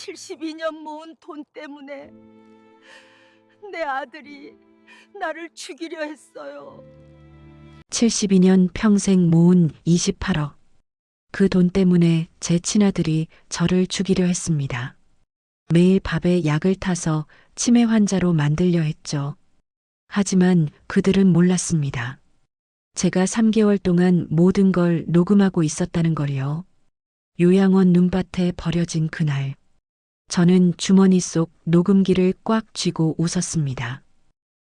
72년 모은 돈 때문에 내 아들이 나를 죽이려 했어요. 72년 평생 모은 28억. 그 돈 때문에 제 친아들이 저를 죽이려 했습니다. 매일 밥에 약을 타서 치매 환자로 만들려 했죠. 하지만 그들은 몰랐습니다. 제가 3개월 동안 모든 걸 녹음하고 있었다는 걸요. 요양원 눈밭에 버려진 그날. 저는 주머니 속 녹음기를 꽉 쥐고 웃었습니다.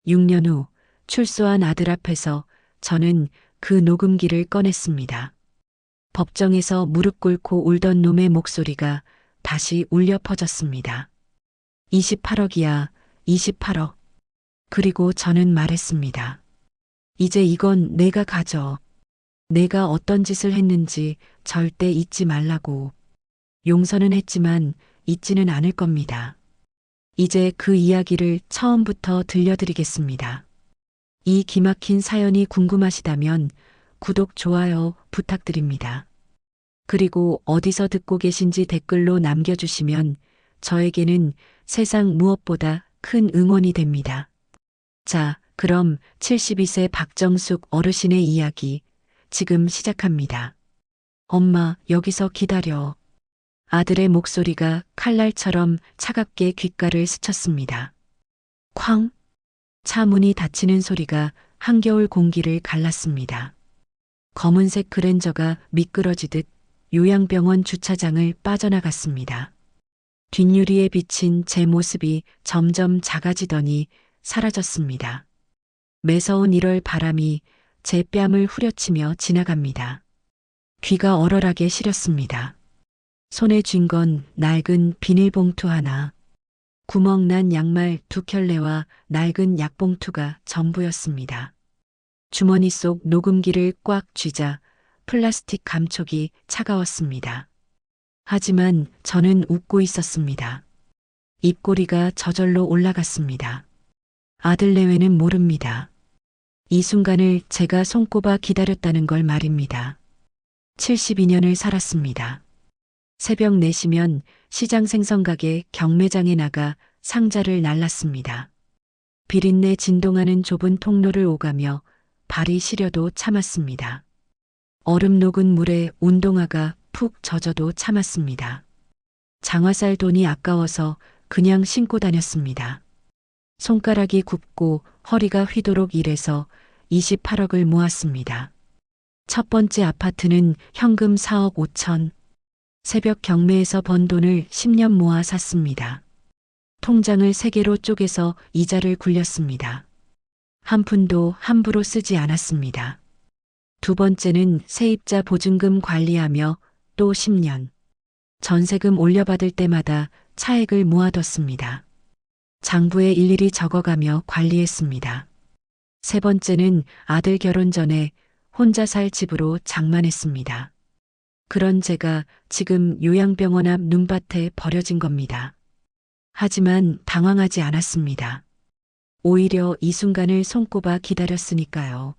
6년 후 출소한 아들 앞에서 저는 그 녹음기를 꺼냈습니다. 법정에서 무릎 꿇고 울던 놈의 목소리가 다시 울려 퍼졌습니다. 28억이야, 28억. 그리고 저는 말했습니다. 이제 이건 내가 가져. 내가 어떤 짓을 했는지 절대 잊지 말라고. 용서는 했지만 잊지는 않을 겁니다. 이제 그 이야기를 처음부터 들려드리겠습니다. 이 기막힌 사연이 궁금하시다면 구독, 좋아요 부탁드립니다. 그리고 어디서 듣고 계신지 댓글로 남겨주시면 저에게는 세상 무엇보다 큰 응원이 됩니다. 자, 그럼 72세 박정숙 어르신의 이야기 지금 시작합니다. 엄마, 여기서 기다려. 아들의 목소리가 칼날처럼 차갑게 귓가를 스쳤습니다. 쾅! 차 문이 닫히는 소리가 한겨울 공기를 갈랐습니다. 검은색 그랜저가 미끄러지듯 요양병원 주차장을 빠져나갔습니다. 뒷유리에 비친 제 모습이 점점 작아지더니 사라졌습니다. 매서운 1월 바람이 제 뺨을 후려치며 지나갑니다. 귀가 얼얼하게 시렸습니다. 손에 쥔 건 낡은 비닐봉투 하나. 구멍난 양말 2켤레와 낡은 약봉투가 전부였습니다. 주머니 속 녹음기를 꽉 쥐자 플라스틱 감촉이 차가웠습니다. 하지만 저는 웃고 있었습니다. 입꼬리가 저절로 올라갔습니다. 아들 내외는 모릅니다. 이 순간을 제가 손꼽아 기다렸다는 걸 말입니다. 72년을 살았습니다. 새벽 4시면 시장 생선가게 경매장에 나가 상자를 날랐습니다. 비린내 진동하는 좁은 통로를 오가며 발이 시려도 참았습니다. 얼음 녹은 물에 운동화가 푹 젖어도 참았습니다. 장화살 돈이 아까워서 그냥 신고 다녔습니다. 손가락이 굽고 허리가 휘도록 일해서 28억을 모았습니다. 첫 번째 아파트는 현금 4억 5천. 새벽 경매에서 번 돈을 10년 모아 샀습니다. 통장을 3개로 쪼개서 이자를 굴렸습니다. 한 푼도 함부로 쓰지 않았습니다. 두 번째는 세입자 보증금 관리하며 또 10년. 전세금 올려받을 때마다 차액을 모아뒀습니다. 장부에 일일이 적어가며 관리했습니다. 세 번째는 아들 결혼 전에 혼자 살 집으로 장만했습니다. 그런 제가 지금 요양병원 앞 눈밭에 버려진 겁니다. 하지만 당황하지 않았습니다. 오히려 이 순간을 손꼽아 기다렸으니까요.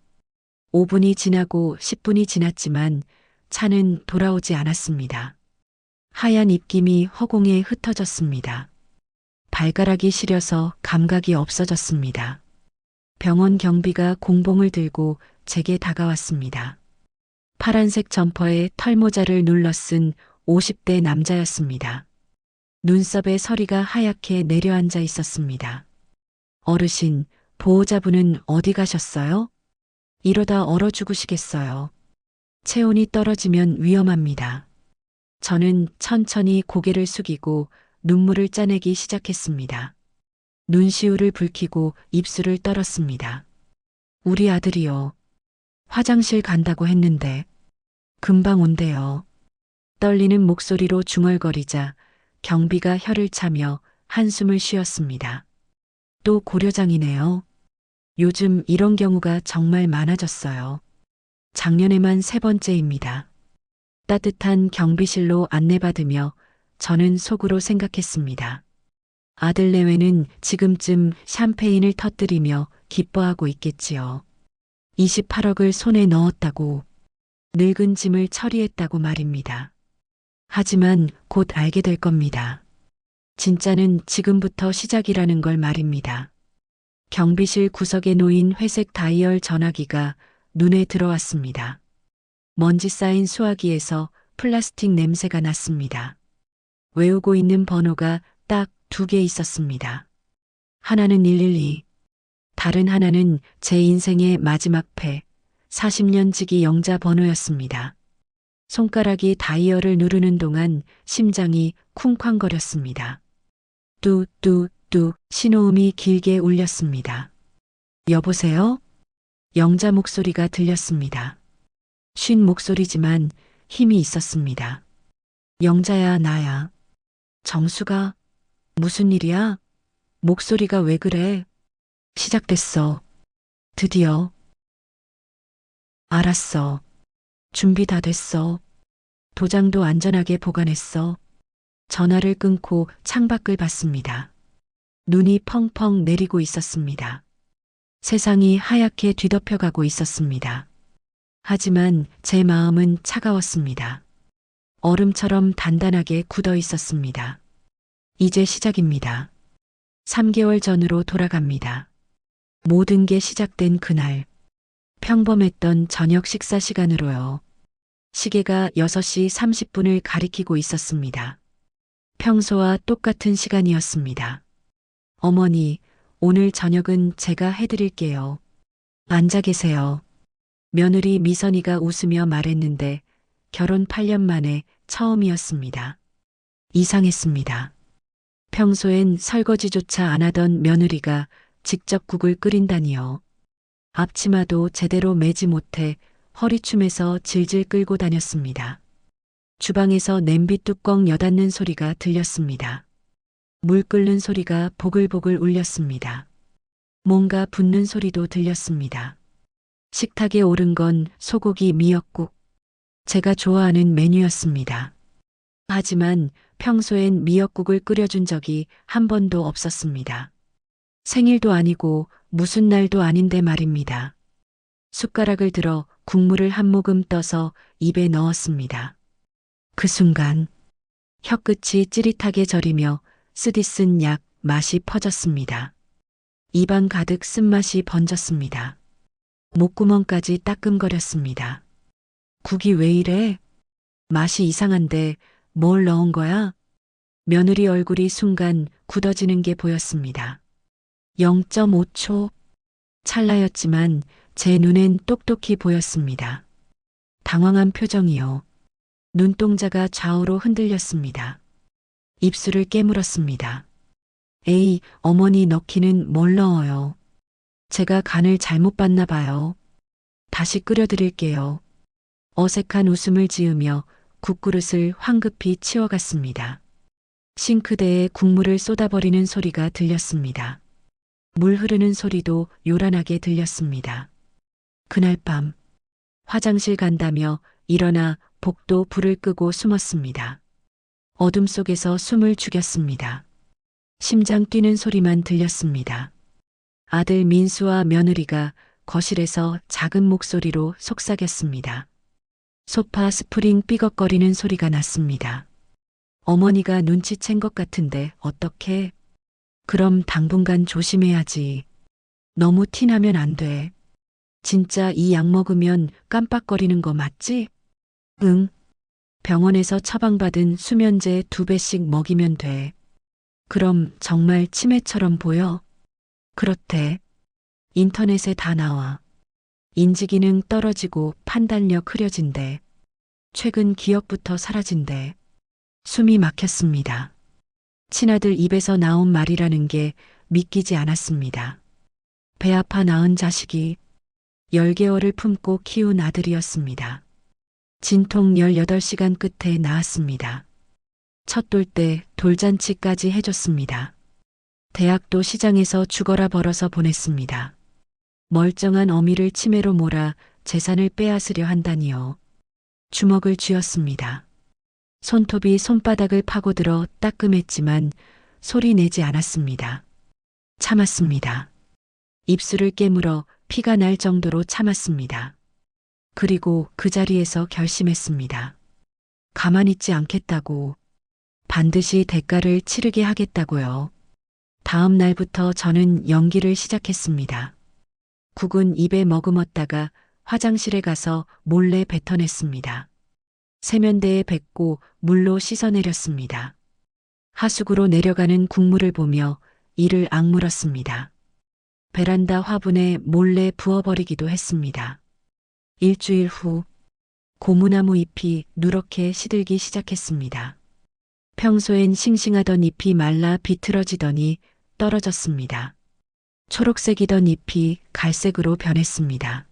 5분이 지나고 10분이 지났지만 차는 돌아오지 않았습니다. 하얀 입김이 허공에 흩어졌습니다. 발가락이 시려서 감각이 없어졌습니다. 병원 경비가 공봉을 들고 제게 다가왔습니다. 파란색 점퍼에 털모자를 눌러 쓴 50대 남자였습니다. 눈썹에 서리가 하얗게 내려앉아 있었습니다. 어르신, 보호자분은 어디 가셨어요? 이러다 얼어 죽으시겠어요. 체온이 떨어지면 위험합니다. 저는 천천히 고개를 숙이고 눈물을 짜내기 시작했습니다. 눈시울을 붉히고 입술을 떨었습니다. 우리 아들이요. 화장실 간다고 했는데 금방 온대요. 떨리는 목소리로 중얼거리자 경비가 혀를 차며 한숨을 쉬었습니다. 또 고려장이네요. 요즘 이런 경우가 정말 많아졌어요. 작년에만 3번째입니다. 따뜻한 경비실로 안내받으며 저는 속으로 생각했습니다. 아들 내외는 지금쯤 샴페인을 터뜨리며 기뻐하고 있겠지요. 28억을 손에 넣었다고, 늙은 짐을 처리했다고 말입니다. 하지만 곧 알게 될 겁니다. 진짜는 지금부터 시작이라는 걸 말입니다. 경비실 구석에 놓인 회색 다이얼 전화기가 눈에 들어왔습니다. 먼지 쌓인 수화기에서 플라스틱 냄새가 났습니다. 외우고 있는 번호가 딱 2개 있었습니다. 하나는 112, 다른 하나는 제 인생의 마지막 패, 40년 지기 영자 번호였습니다. 손가락이 다이얼을 누르는 동안 심장이 쿵쾅거렸습니다. 뚜뚜뚜 신호음이 길게 울렸습니다. 여보세요? 영자 목소리가 들렸습니다. 쉰 목소리지만 힘이 있었습니다. 영자야, 나야. 정수가 무슨 일이야? 목소리가 왜 그래? 시작됐어. 드디어. 알았어. 준비 다 됐어. 도장도 안전하게 보관했어. 전화를 끊고 창밖을 봤습니다. 눈이 펑펑 내리고 있었습니다. 세상이 하얗게 뒤덮여가고 있었습니다. 하지만 제 마음은 차가웠습니다. 얼음처럼 단단하게 굳어 있었습니다. 이제 시작입니다. 3개월 전으로 돌아갑니다. 모든 게 시작된 그날. 평범했던 저녁 식사 시간으로요. 시계가 6시 30분을 가리키고 있었습니다. 평소와 똑같은 시간이었습니다. 어머니, 오늘 저녁은 제가 해드릴게요. 앉아 계세요. 며느리 미선이가 웃으며 말했는데 결혼 8년 만에 처음이었습니다. 이상했습니다. 평소엔 설거지조차 안 하던 며느리가 직접 국을 끓인다니요. 앞치마도 제대로 매지 못해 허리춤에서 질질 끌고 다녔습니다. 주방에서 냄비 뚜껑 여닫는 소리가 들렸습니다. 물 끓는 소리가 보글보글 울렸습니다. 뭔가 붓는 소리도 들렸습니다. 식탁에 오른 건 소고기 미역국. 제가 좋아하는 메뉴였습니다. 하지만 평소엔 미역국을 끓여준 적이 한 번도 없었습니다. 생일도 아니고 무슨 날도 아닌데 말입니다. 숟가락을 들어 국물을 한 모금 떠서 입에 넣었습니다. 그 순간 혀끝이 찌릿하게 저리며 쓰디쓴 약 맛이 퍼졌습니다. 입안 가득 쓴맛이 번졌습니다. 목구멍까지 따끔거렸습니다. 국이 왜 이래? 맛이 이상한데 뭘 넣은 거야? 며느리 얼굴이 순간 굳어지는 게 보였습니다. 0.5초. 찰나였지만 제 눈엔 똑똑히 보였습니다. 당황한 표정이요. 눈동자가 좌우로 흔들렸습니다. 입술을 깨물었습니다. 에이, 어머니 넣기는 뭘 넣어요. 제가 간을 잘못 봤나 봐요. 다시 끓여드릴게요. 어색한 웃음을 지으며 국그릇을 황급히 치워갔습니다. 싱크대에 국물을 쏟아버리는 소리가 들렸습니다. 물 흐르는 소리도 요란하게 들렸습니다. 그날 밤 화장실 간다며 일어나 복도 불을 끄고 숨었습니다. 어둠 속에서 숨을 죽였습니다. 심장 뛰는 소리만 들렸습니다. 아들 민수와 며느리가 거실에서 작은 목소리로 속삭였습니다. 소파 스프링 삐걱거리는 소리가 났습니다. 어머니가 눈치챈 것 같은데 어떡해? 그럼 당분간 조심해야지. 너무 티나면 안 돼. 진짜 이 약 먹으면 깜빡거리는 거 맞지? 응. 병원에서 처방받은 수면제 2배씩 먹이면 돼. 그럼 정말 치매처럼 보여? 그렇대. 인터넷에 다 나와. 인지기능 떨어지고 판단력 흐려진대. 최근 기억부터 사라진대. 숨이 막혔습니다. 친아들 입에서 나온 말이라는 게 믿기지 않았습니다. 배 아파 낳은 자식이 10개월을 품고 키운 아들이었습니다. 진통 18시간 끝에 낳았습니다. 첫 돌 때 돌잔치까지 해줬습니다. 대학도 시장에서 죽어라 벌어서 보냈습니다. 멀쩡한 어미를 치매로 몰아 재산을 빼앗으려 한다니요. 주먹을 쥐었습니다. 손톱이 손바닥을 파고들어 따끔했지만 소리 내지 않았습니다. 참았습니다. 입술을 깨물어 피가 날 정도로 참았습니다. 그리고 그 자리에서 결심했습니다. 가만히 있지 않겠다고. 반드시 대가를 치르게 하겠다고요. 다음 날부터 저는 연기를 시작했습니다. 국은 입에 머금었다가 화장실에 가서 몰래 뱉어냈습니다. 세면대에 뱉고 물로 씻어내렸습니다. 하수구로 내려가는 국물을 보며 이를 악물었습니다. 베란다 화분에 몰래 부어버리기도 했습니다. 일주일 후 고무나무 잎이 누렇게 시들기 시작했습니다. 평소엔 싱싱하던 잎이 말라 비틀어지더니 떨어졌습니다. 초록색이던 잎이 갈색으로 변했습니다.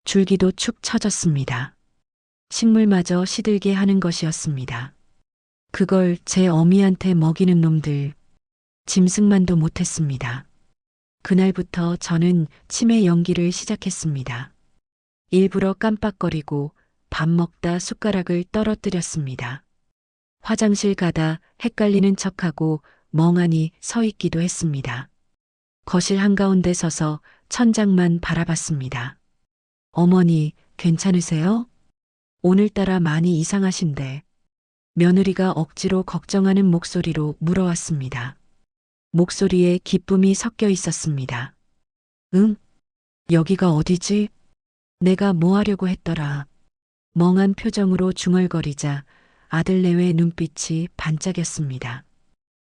줄기도 축 처졌습니다. 식물마저 시들게 하는 것이었습니다. 그걸 제 어미한테 먹이는 놈들, 짐승만도 못했습니다. 그날부터 저는 치매 연기를 시작했습니다. 일부러 깜빡거리고 밥 먹다 숟가락을 떨어뜨렸습니다. 화장실 가다 헷갈리는 척하고 멍하니 서 있기도 했습니다. 거실 한가운데 서서 천장만 바라봤습니다. 어머니, 괜찮으세요? 오늘따라 많이 이상하신데. 며느리가 억지로 걱정하는 목소리로 물어왔습니다. 목소리에 기쁨이 섞여 있었습니다. 응? 여기가 어디지? 내가 뭐 하려고 했더라. 멍한 표정으로 중얼거리자 아들 내외 눈빛이 반짝였습니다.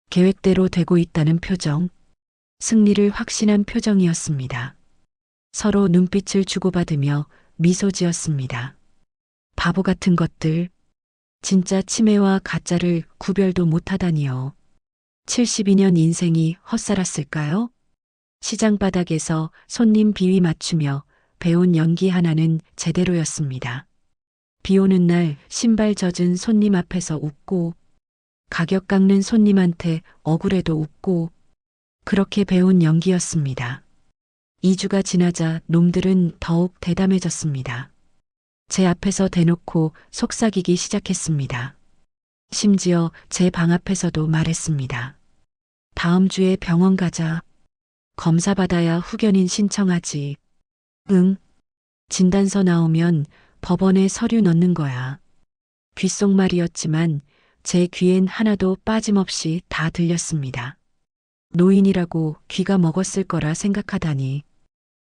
계획대로 되고 있다는 표정, 승리를 확신한 표정이었습니다. 서로 눈빛을 주고받으며 미소 지었습니다. 바보 같은 것들, 진짜 치매와 가짜를 구별도 못하다니요. 72년 인생이 헛살았을까요? 시장 바닥에서 손님 비위 맞추며 배운 연기 하나는 제대로였습니다. 비 오는 날 신발 젖은 손님 앞에서 웃고, 가격 깎는 손님한테 억울해도 웃고, 그렇게 배운 연기였습니다. 2주가 지나자 놈들은 더욱 대담해졌습니다. 제 앞에서 대놓고 속삭이기 시작했습니다. 심지어 제 방 앞에서도 말했습니다. 다음 주에 병원 가자. 검사 받아야 후견인 신청하지. 응. 진단서 나오면 법원에 서류 넣는 거야. 귓속말이었지만 제 귀엔 하나도 빠짐없이 다 들렸습니다. 노인이라고 귀가 먹었을 거라 생각하다니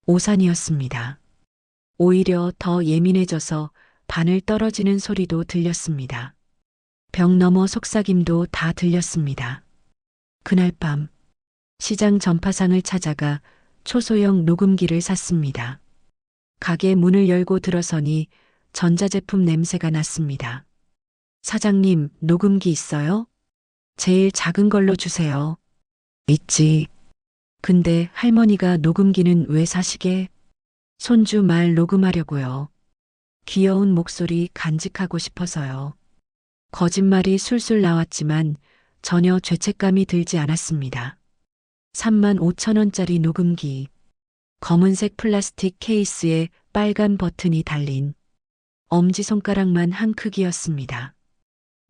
오산이었습니다. 오히려 더 예민해져서 바늘 떨어지는 소리도 들렸습니다. 벽 너머 속삭임도 다 들렸습니다. 그날 밤 시장 전파상을 찾아가 초소형 녹음기를 샀습니다. 가게 문을 열고 들어서니 전자제품 냄새가 났습니다. 사장님, 녹음기 있어요? 제일 작은 걸로 주세요. 있지. 근데 할머니가 녹음기는 왜 사시게? 손주 말 녹음하려고요. 귀여운 목소리 간직하고 싶어서요. 거짓말이 술술 나왔지만 전혀 죄책감이 들지 않았습니다. 35,000원짜리 녹음기. 검은색 플라스틱 케이스에 빨간 버튼이 달린 엄지손가락만 한 크기였습니다.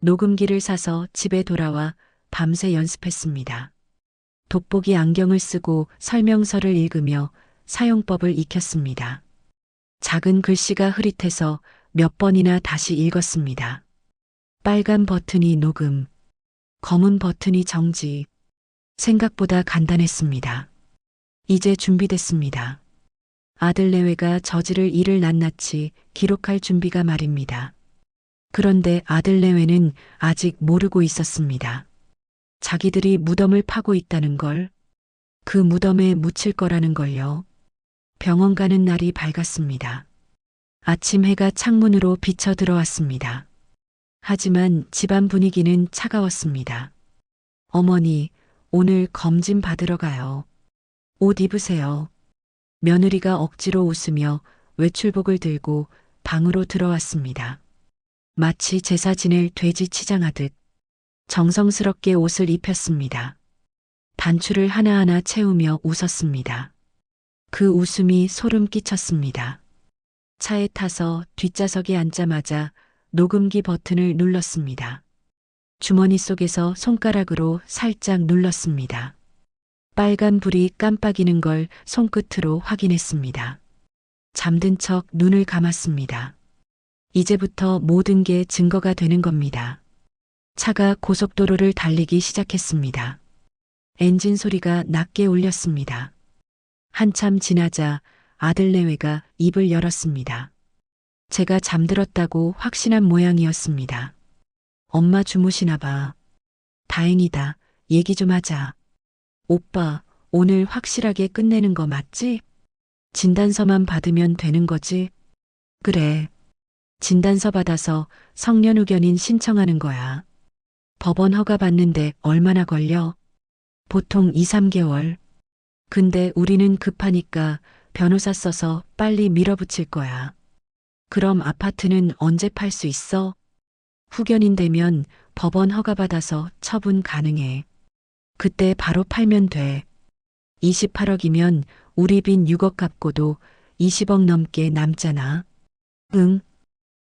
녹음기를 사서 집에 돌아와 밤새 연습했습니다. 돋보기 안경을 쓰고 설명서를 읽으며 사용법을 익혔습니다. 작은 글씨가 흐릿해서 몇 번이나 다시 읽었습니다. 빨간 버튼이 녹음, 검은 버튼이 정지. 생각보다 간단했습니다. 이제 준비됐습니다. 아들 내외가 저지를 일을 낱낱이 기록할 준비가 말입니다. 그런데 아들 내외는 아직 모르고 있었습니다. 자기들이 무덤을 파고 있다는 걸, 그 무덤에 묻힐 거라는 걸요. 병원 가는 날이 밝았습니다. 아침 해가 창문으로 비쳐 들어왔습니다. 하지만 집안 분위기는 차가웠습니다. 어머니, 오늘 검진 받으러 가요. 옷 입으세요. 며느리가 억지로 웃으며 외출복을 들고 방으로 들어왔습니다. 마치 제사 지낼 돼지 치장하듯 정성스럽게 옷을 입혔습니다. 단추를 하나하나 채우며 웃었습니다. 그 웃음이 소름 끼쳤습니다. 차에 타서 뒷좌석에 앉자마자 녹음기 버튼을 눌렀습니다. 주머니 속에서 손가락으로 살짝 눌렀습니다. 빨간 불이 깜빡이는 걸 손끝으로 확인했습니다. 잠든 척 눈을 감았습니다. 이제부터 모든 게 증거가 되는 겁니다. 차가 고속도로를 달리기 시작했습니다. 엔진 소리가 낮게 울렸습니다. 한참 지나자 아들 내외가 입을 열었습니다. 제가 잠들었다고 확신한 모양이었습니다. 엄마 주무시나 봐. 다행이다. 얘기 좀 하자. 오빠, 오늘 확실하게 끝내는 거 맞지? 진단서만 받으면 되는 거지? 그래. 진단서 받아서 성년 의견인 신청하는 거야. 법원 허가 받는데 얼마나 걸려? 보통 2, 3개월. 근데 우리는 급하니까 변호사 써서 빨리 밀어붙일 거야. 그럼 아파트는 언제 팔 수 있어? 후견인 되면 법원 허가 받아서 처분 가능해. 그때 바로 팔면 돼. 28억이면 우리 빚 6억 갚고도 20억 넘게 남잖아. 응.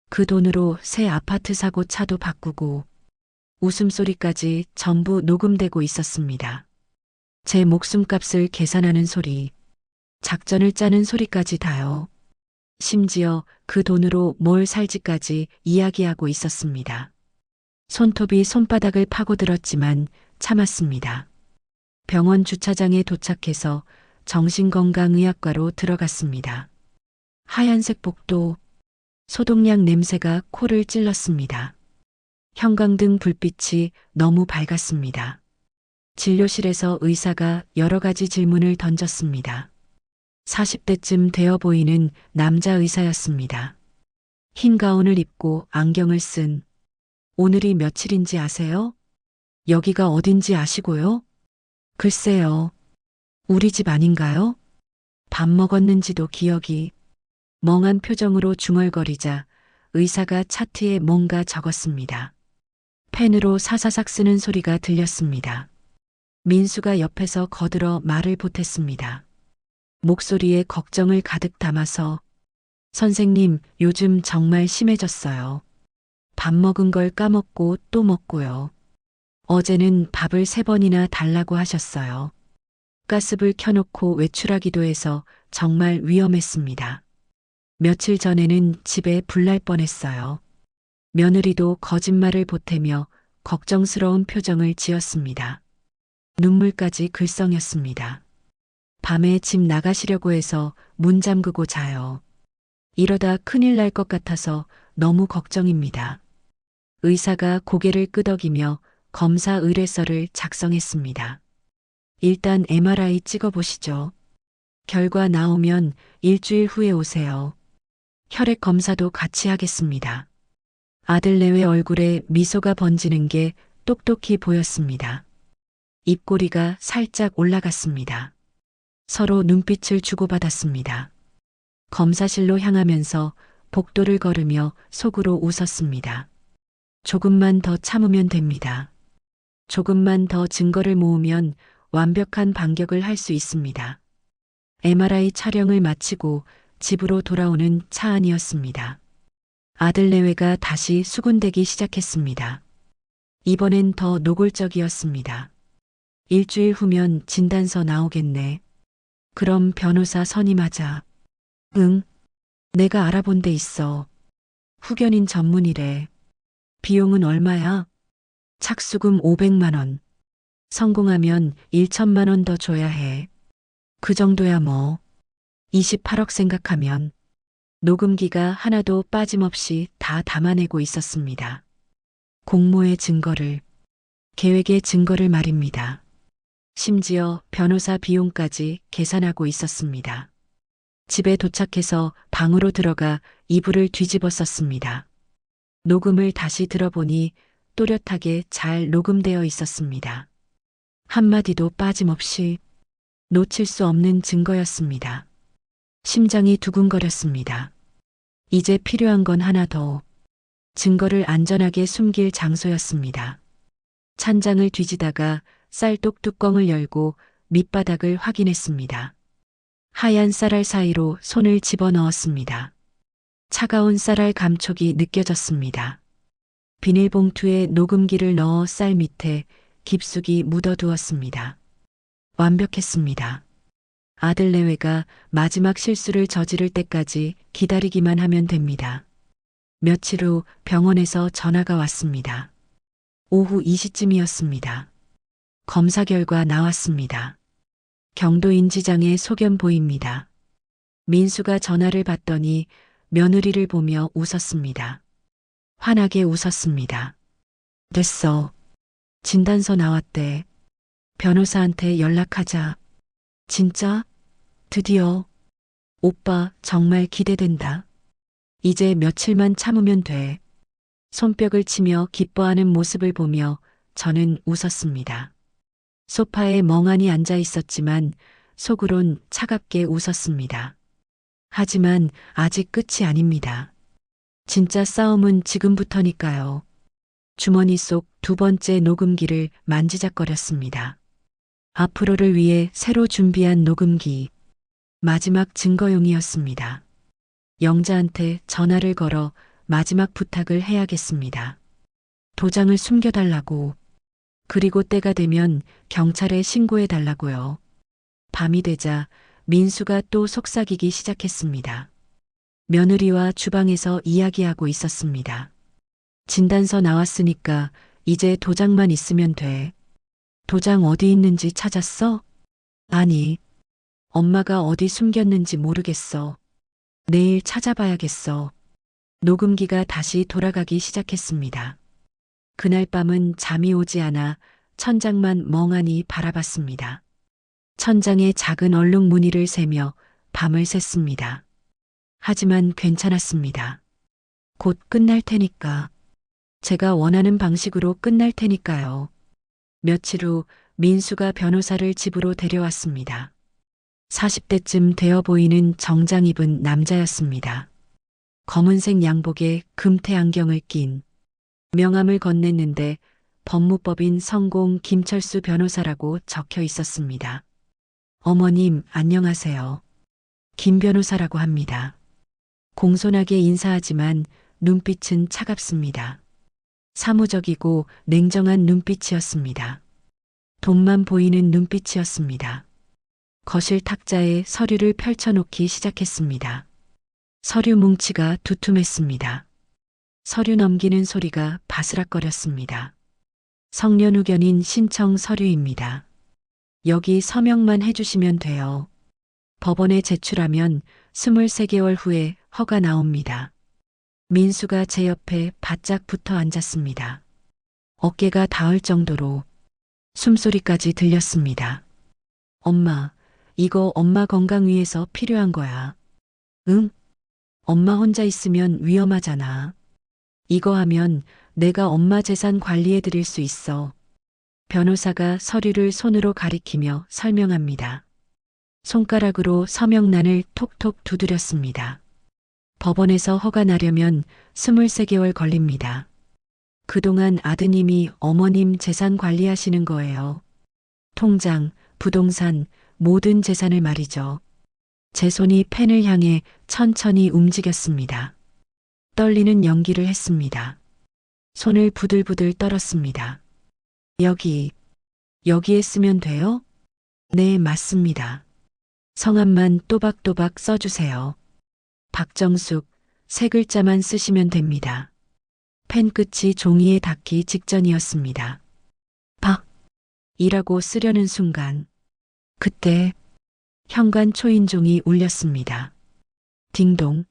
그 돈으로 새 아파트 사고 차도 바꾸고 웃음소리까지 전부 녹음되고 있었습니다. 제 목숨값을 계산하는 소리, 작전을 짜는 소리까지 다요. 심지어 그 돈으로 뭘 살지까지 이야기하고 있었습니다. 손톱이 손바닥을 파고들었지만 참았습니다. 병원 주차장에 도착해서 정신건강의학과로 들어갔습니다. 하얀색 복도, 소독약 냄새가 코를 찔렀습니다. 형광등 불빛이 너무 밝았습니다. 진료실에서 의사가 여러 가지 질문을 던졌습니다. 40대쯤 되어 보이는 남자 의사였습니다. 흰 가운을 입고 안경을 쓴. 오늘이 며칠인지 아세요? 여기가 어딘지 아시고요? 글쎄요. 우리 집 아닌가요? 밥 먹었는지도 기억이. 멍한 표정으로 중얼거리자 의사가 차트에 뭔가 적었습니다. 펜으로 사사삭 쓰는 소리가 들렸습니다. 민수가 옆에서 거들어 말을 보탰습니다. 목소리에 걱정을 가득 담아서 선생님, 요즘 정말 심해졌어요. 밥 먹은 걸 까먹고 또 먹고요. 어제는 밥을 3번이나 달라고 하셨어요. 가스불 켜놓고 외출하기도 해서 정말 위험했습니다. 며칠 전에는 집에 불날 뻔했어요. 며느리도 거짓말을 보태며 걱정스러운 표정을 지었습니다. 눈물까지 글썽였습니다. 밤에 집 나가시려고 해서 문 잠그고 자요. 이러다 큰일 날 것 같아서 너무 걱정입니다. 의사가 고개를 끄덕이며 검사 의뢰서를 작성했습니다. 일단 MRI 찍어보시죠. 결과 나오면 일주일 후에 오세요. 혈액 검사도 같이 하겠습니다. 아들 내외 얼굴에 미소가 번지는 게 똑똑히 보였습니다. 입꼬리가 살짝 올라갔습니다. 서로 눈빛을 주고받았습니다. 검사실로 향하면서 복도를 걸으며 속으로 웃었습니다. 조금만 더 참으면 됩니다. 조금만 더 증거를 모으면 완벽한 반격을 할 수 있습니다. MRI 촬영을 마치고 집으로 돌아오는 차 안이었습니다. 아들 내외가 다시 수군대기 시작했습니다. 이번엔 더 노골적이었습니다. 일주일 후면 진단서 나오겠네. 그럼 변호사 선임하자. 응. 내가 알아본 데 있어. 후견인 전문이래. 비용은 얼마야? 착수금 500만 원. 성공하면 1천만 원 더 줘야 해. 그 정도야 뭐. 28억 생각하면. 녹음기가 하나도 빠짐없이 다 담아내고 있었습니다. 공모의 증거를, 계획의 증거를 말입니다. 심지어 변호사 비용까지 계산하고 있었습니다. 집에 도착해서 방으로 들어가 이불을 뒤집어 썼습니다. 녹음을 다시 들어보니 또렷하게 잘 녹음되어 있었습니다. 한마디도 빠짐없이 놓칠 수 없는 증거였습니다. 심장이 두근거렸습니다. 이제 필요한 건 하나 더. 증거를 안전하게 숨길 장소였습니다. 찬장을 뒤지다가 쌀독 뚜껑을 열고 밑바닥을 확인했습니다. 하얀 쌀알 사이로 손을 집어넣었습니다. 차가운 쌀알 감촉이 느껴졌습니다. 비닐봉투에 녹음기를 넣어 쌀 밑에 깊숙이 묻어두었습니다. 완벽했습니다. 아들 내외가 마지막 실수를 저지를 때까지 기다리기만 하면 됩니다. 며칠 후 병원에서 전화가 왔습니다. 오후 2시쯤이었습니다. 검사 결과 나왔습니다. 경도 인지장애 소견 보입니다. 민수가 전화를 받더니 며느리를 보며 웃었습니다. 환하게 웃었습니다. 됐어. 진단서 나왔대. 변호사한테 연락하자. 진짜? 드디어. 오빠 정말 기대된다. 이제 며칠만 참으면 돼. 손뼉을 치며 기뻐하는 모습을 보며 저는 웃었습니다. 소파에 멍하니 앉아 있었지만 속으론 차갑게 웃었습니다. 하지만 아직 끝이 아닙니다. 진짜 싸움은 지금부터니까요. 주머니 속 두 번째 녹음기를 만지작거렸습니다. 앞으로를 위해 새로 준비한 녹음기. 마지막 증거용이었습니다. 영자한테 전화를 걸어 마지막 부탁을 해야겠습니다. 도장을 숨겨달라고. 그리고 때가 되면 경찰에 신고해달라고요. 밤이 되자 민수가 또 속삭이기 시작했습니다. 며느리와 주방에서 이야기하고 있었습니다. 진단서 나왔으니까 이제 도장만 있으면 돼. 도장 어디 있는지 찾았어? 아니, 엄마가 어디 숨겼는지 모르겠어. 내일 찾아봐야겠어. 녹음기가 다시 돌아가기 시작했습니다. 그날 밤은 잠이 오지 않아 천장만 멍하니 바라봤습니다. 천장에 작은 얼룩 무늬를 세며 밤을 샜습니다. 하지만 괜찮았습니다. 곧 끝날 테니까. 제가 원하는 방식으로 끝날 테니까요. 며칠 후 민수가 변호사를 집으로 데려왔습니다. 40대쯤 되어 보이는 정장 입은 남자였습니다. 검은색 양복에 금태 안경을 낀. 명함을 건넸는데 법무법인 성공 김철수 변호사라고 적혀 있었습니다. 어머님, 안녕하세요. 김 변호사라고 합니다. 공손하게 인사하지만 눈빛은 차갑습니다. 사무적이고 냉정한 눈빛이었습니다. 돈만 보이는 눈빛이었습니다. 거실 탁자에 서류를 펼쳐놓기 시작했습니다. 서류 뭉치가 두툼했습니다. 서류 넘기는 소리가 바스락거렸습니다. 성년후견인 신청 서류입니다. 여기 서명만 해주시면 돼요. 법원에 제출하면 23개월 후에 허가 나옵니다. 민수가 제 옆에 바짝 붙어 앉았습니다. 어깨가 닿을 정도로 숨소리까지 들렸습니다. 엄마, 이거 엄마 건강 위해서 필요한 거야. 응? 엄마 혼자 있으면 위험하잖아. 이거 하면 내가 엄마 재산 관리해 드릴 수 있어. 변호사가 서류를 손으로 가리키며 설명합니다. 손가락으로 서명란을 톡톡 두드렸습니다. 법원에서 허가 나려면 23개월 걸립니다. 그동안 아드님이 어머님 재산 관리하시는 거예요. 통장, 부동산, 모든 재산을 말이죠. 제 손이 펜을 향해 천천히 움직였습니다. 떨리는 연기를 했습니다. 손을 부들부들 떨었습니다. 여기에 쓰면 돼요? 네, 맞습니다. 성함만 또박또박 써주세요. 박정숙, 세 글자만 쓰시면 됩니다. 펜 끝이 종이에 닿기 직전이었습니다. 이라고 쓰려는 순간, 그때 현관 초인종이 울렸습니다. 딩동.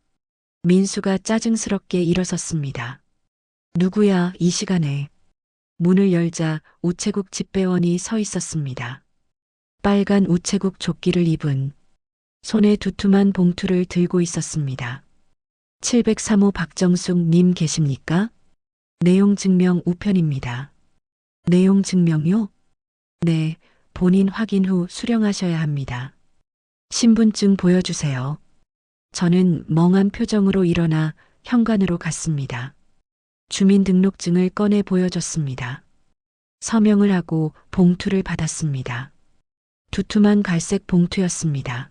민수가 짜증스럽게 일어섰습니다. 누구야, 이 시간에. 문을 열자 우체국 집배원이 서 있었습니다. 빨간 우체국 조끼를 입은, 손에 두툼한 봉투를 들고 있었습니다. 703호 박정숙 님 계십니까? 내용 증명 우편입니다. 내용 증명요? 네, 본인 확인 후 수령하셔야 합니다. 신분증 보여주세요. 저는 멍한 표정으로 일어나 현관으로 갔습니다. 주민등록증을 꺼내 보여줬습니다. 서명을 하고 봉투를 받았습니다. 두툼한 갈색 봉투였습니다.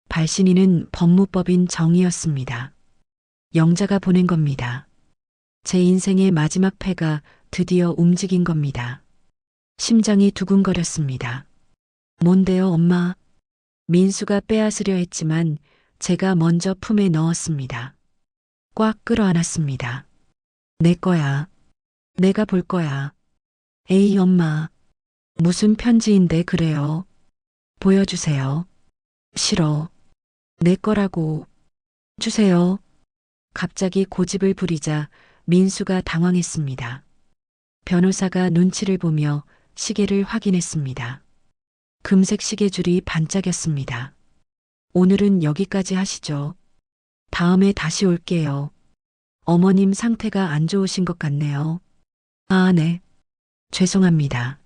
발신인은 법무법인 정이었습니다. 영자가 보낸 겁니다. 제 인생의 마지막 패가 드디어 움직인 겁니다. 심장이 두근거렸습니다. 뭔데요, 엄마? 민수가 빼앗으려 했지만 제가 먼저 품에 넣었습니다. 꽉 끌어안았습니다. 내 거야. 내가 볼 거야. 에이, 엄마. 무슨 편지인데 그래요? 보여주세요. 싫어. 내 거라고. 주세요. 갑자기 고집을 부리자 민수가 당황했습니다. 변호사가 눈치를 보며 시계를 확인했습니다. 금색 시계줄이 반짝였습니다. 오늘은 여기까지 하시죠. 다음에 다시 올게요. 어머님 상태가 안 좋으신 것 같네요. 아, 네. 죄송합니다.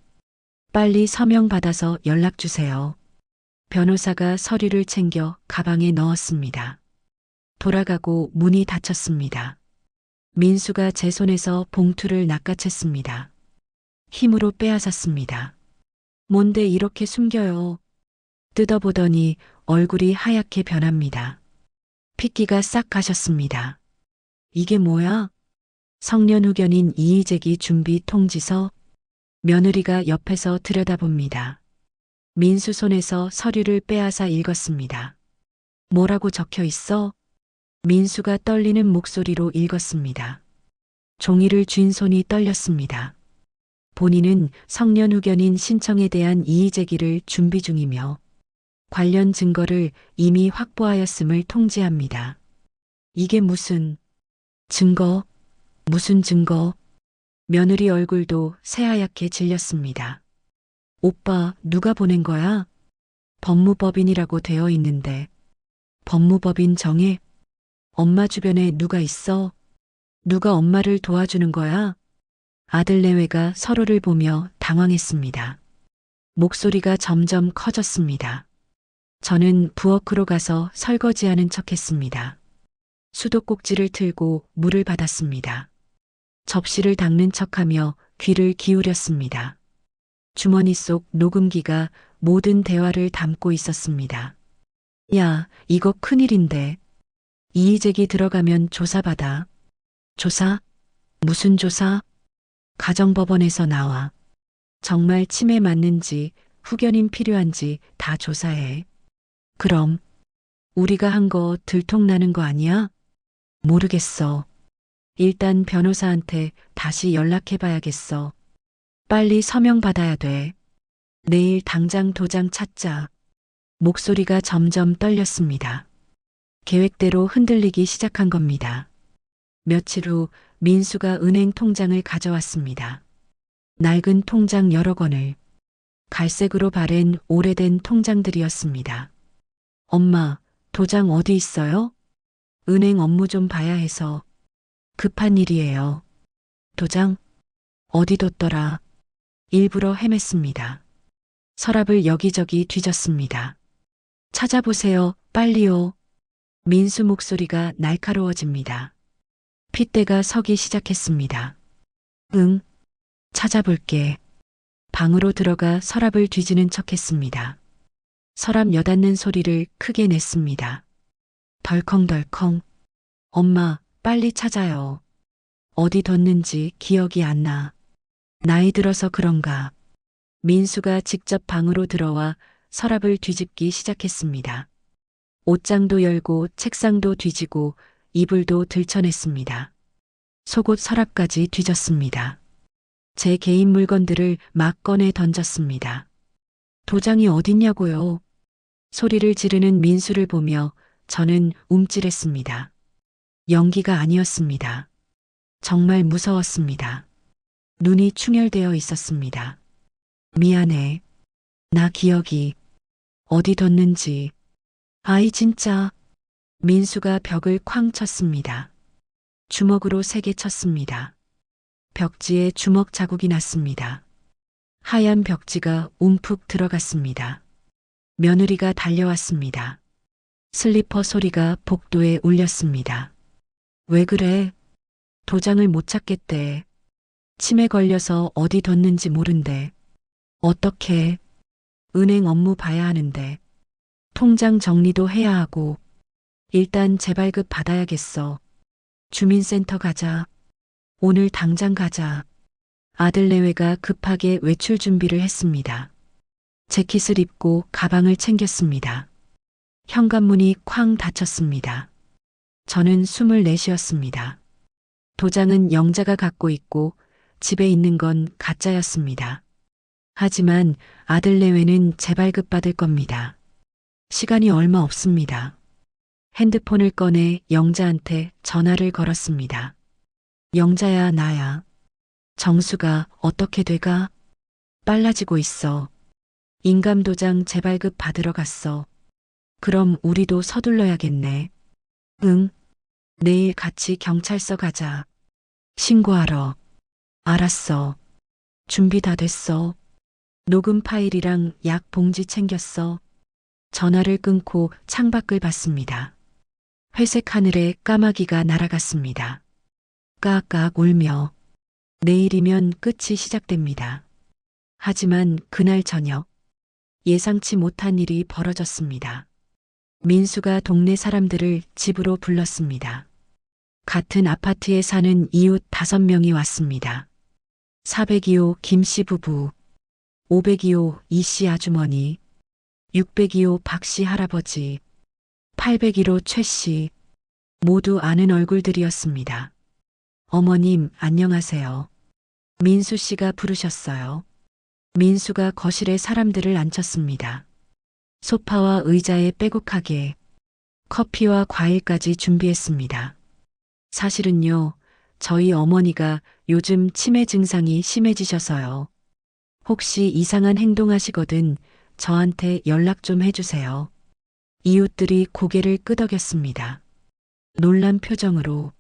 빨리 서명 받아서 연락 주세요. 변호사가 서류를 챙겨 가방에 넣었습니다. 돌아가고 문이 닫혔습니다. 민수가 제 손에서 봉투를 낚아챘습니다. 힘으로 빼앗았습니다. 뭔데 이렇게 숨겨요? 뜯어보더니 얼굴이 하얗게 변합니다. 핏기가 싹 가셨습니다. 이게 뭐야? 성년 후견인 이의제기 준비 통지서. 며느리가 옆에서 들여다봅니다. 민수 손에서 서류를 빼앗아 읽었습니다. 뭐라고 적혀 있어? 민수가 떨리는 목소리로 읽었습니다. 종이를 쥔 손이 떨렸습니다. 본인은 성년 후견인 신청에 대한 이의제기를 준비 중이며 관련 증거를 이미 확보하였음을 통지합니다. 이게 무슨 증거? 무슨 증거? 며느리 얼굴도 새하얗게 질렸습니다. 오빠, 누가 보낸 거야? 법무법인이라고 되어 있는데. 법무법인 정혜? 엄마 주변에 누가 있어? 누가 엄마를 도와주는 거야? 아들 내외가 서로를 보며 당황했습니다. 목소리가 점점 커졌습니다. 저는 부엌으로 가서 설거지하는 척했습니다. 수도꼭지를 틀고 물을 받았습니다. 접시를 닦는 척하며 귀를 기울였습니다. 주머니 속 녹음기가 모든 대화를 담고 있었습니다. 야, 이거 큰일인데. 이의제기 들어가면 조사받아. 조사? 무슨 조사? 가정법원에서 나와. 정말 치매 맞는지 후견인 필요한지 다 조사해. 그럼 우리가 한 거 들통나는 거 아니야? 모르겠어. 일단 변호사한테 다시 연락해봐야겠어. 빨리 서명 받아야 돼. 내일 당장 도장 찾자. 목소리가 점점 떨렸습니다. 계획대로 흔들리기 시작한 겁니다. 며칠 후 민수가 은행 통장을 가져왔습니다. 낡은 통장 여러 권을. 갈색으로 바랜 오래된 통장들이었습니다. 엄마, 도장 어디 있어요? 은행 업무 좀 봐야 해서. 급한 일이에요. 도장? 어디 뒀더라? 일부러 헤맸습니다. 서랍을 여기저기 뒤졌습니다. 찾아보세요, 빨리요. 민수 목소리가 날카로워집니다. 핏대가 서기 시작했습니다. 응, 찾아볼게. 방으로 들어가 서랍을 뒤지는 척했습니다. 서랍 여닫는 소리를 크게 냈습니다. 덜컹덜컹. 엄마, 빨리 찾아요. 어디 뒀는지 기억이 안 나. 나이 들어서 그런가. 민수가 직접 방으로 들어와 서랍을 뒤집기 시작했습니다. 옷장도 열고 책상도 뒤지고 이불도 들춰냈습니다. 속옷 서랍까지 뒤졌습니다. 제 개인 물건들을 막 꺼내 던졌습니다. 도장이 어딨냐고요? 소리를 지르는 민수를 보며 저는 움찔했습니다. 연기가 아니었습니다. 정말 무서웠습니다. 눈이 충혈되어 있었습니다. 미안해. 나 기억이 어디 뒀는지. 아이 진짜. 민수가 벽을 쾅 쳤습니다. 주먹으로 세게 쳤습니다. 벽지에 주먹 자국이 났습니다. 하얀 벽지가 움푹 들어갔습니다. 며느리가 달려왔습니다. 슬리퍼 소리가 복도에 울렸습니다. 왜 그래? 도장을 못 찾겠대. 치매 걸려서 어디 뒀는지 모른대. 어떻게? 은행 업무 봐야 하는데. 통장 정리도 해야 하고. 일단 재발급 받아야겠어. 주민센터 가자. 오늘 당장 가자. 아들 내외가 급하게 외출 준비를 했습니다. 재킷을 입고 가방을 챙겼습니다. 현관문이 쾅 닫혔습니다. 저는 숨을 내쉬었습니다. 도장은 영자가 갖고 있고 집에 있는 건 가짜였습니다. 하지만 아들 내외는 재발급 받을 겁니다. 시간이 얼마 없습니다. 핸드폰을 꺼내 영자한테 전화를 걸었습니다. 영자야, 나야. 정수가 어떻게 돼가? 빨라지고 있어. 인감도장 재발급 받으러 갔어. 그럼 우리도 서둘러야겠네. 응. 내일 같이 경찰서 가자. 신고하러. 알았어. 준비 다 됐어. 녹음 파일이랑 약 봉지 챙겼어. 전화를 끊고 창밖을 봤습니다. 회색 하늘에 까마귀가 날아갔습니다. 까악 울며 내일이면 끝이 시작됩니다. 하지만 그날 저녁 예상치 못한 일이 벌어졌습니다. 민수가 동네 사람들을 집으로 불렀습니다. 같은 아파트에 사는 이웃 5명이 왔습니다. 402호 김씨 부부, 502호 이씨 아주머니, 602호 박씨 할아버지, 801호 최씨, 모두 아는 얼굴들이었습니다. 어머님, 안녕하세요. 민수 씨가 부르셨어요. 민수가 거실에 사람들을 앉혔습니다. 소파와 의자에 빼곡하게 커피와 과일까지 준비했습니다. 사실은요, 저희 어머니가 요즘 치매 증상이 심해지셔서요. 혹시 이상한 행동하시거든 저한테 연락 좀 해주세요. 이웃들이 고개를 끄덕였습니다. 놀란 표정으로.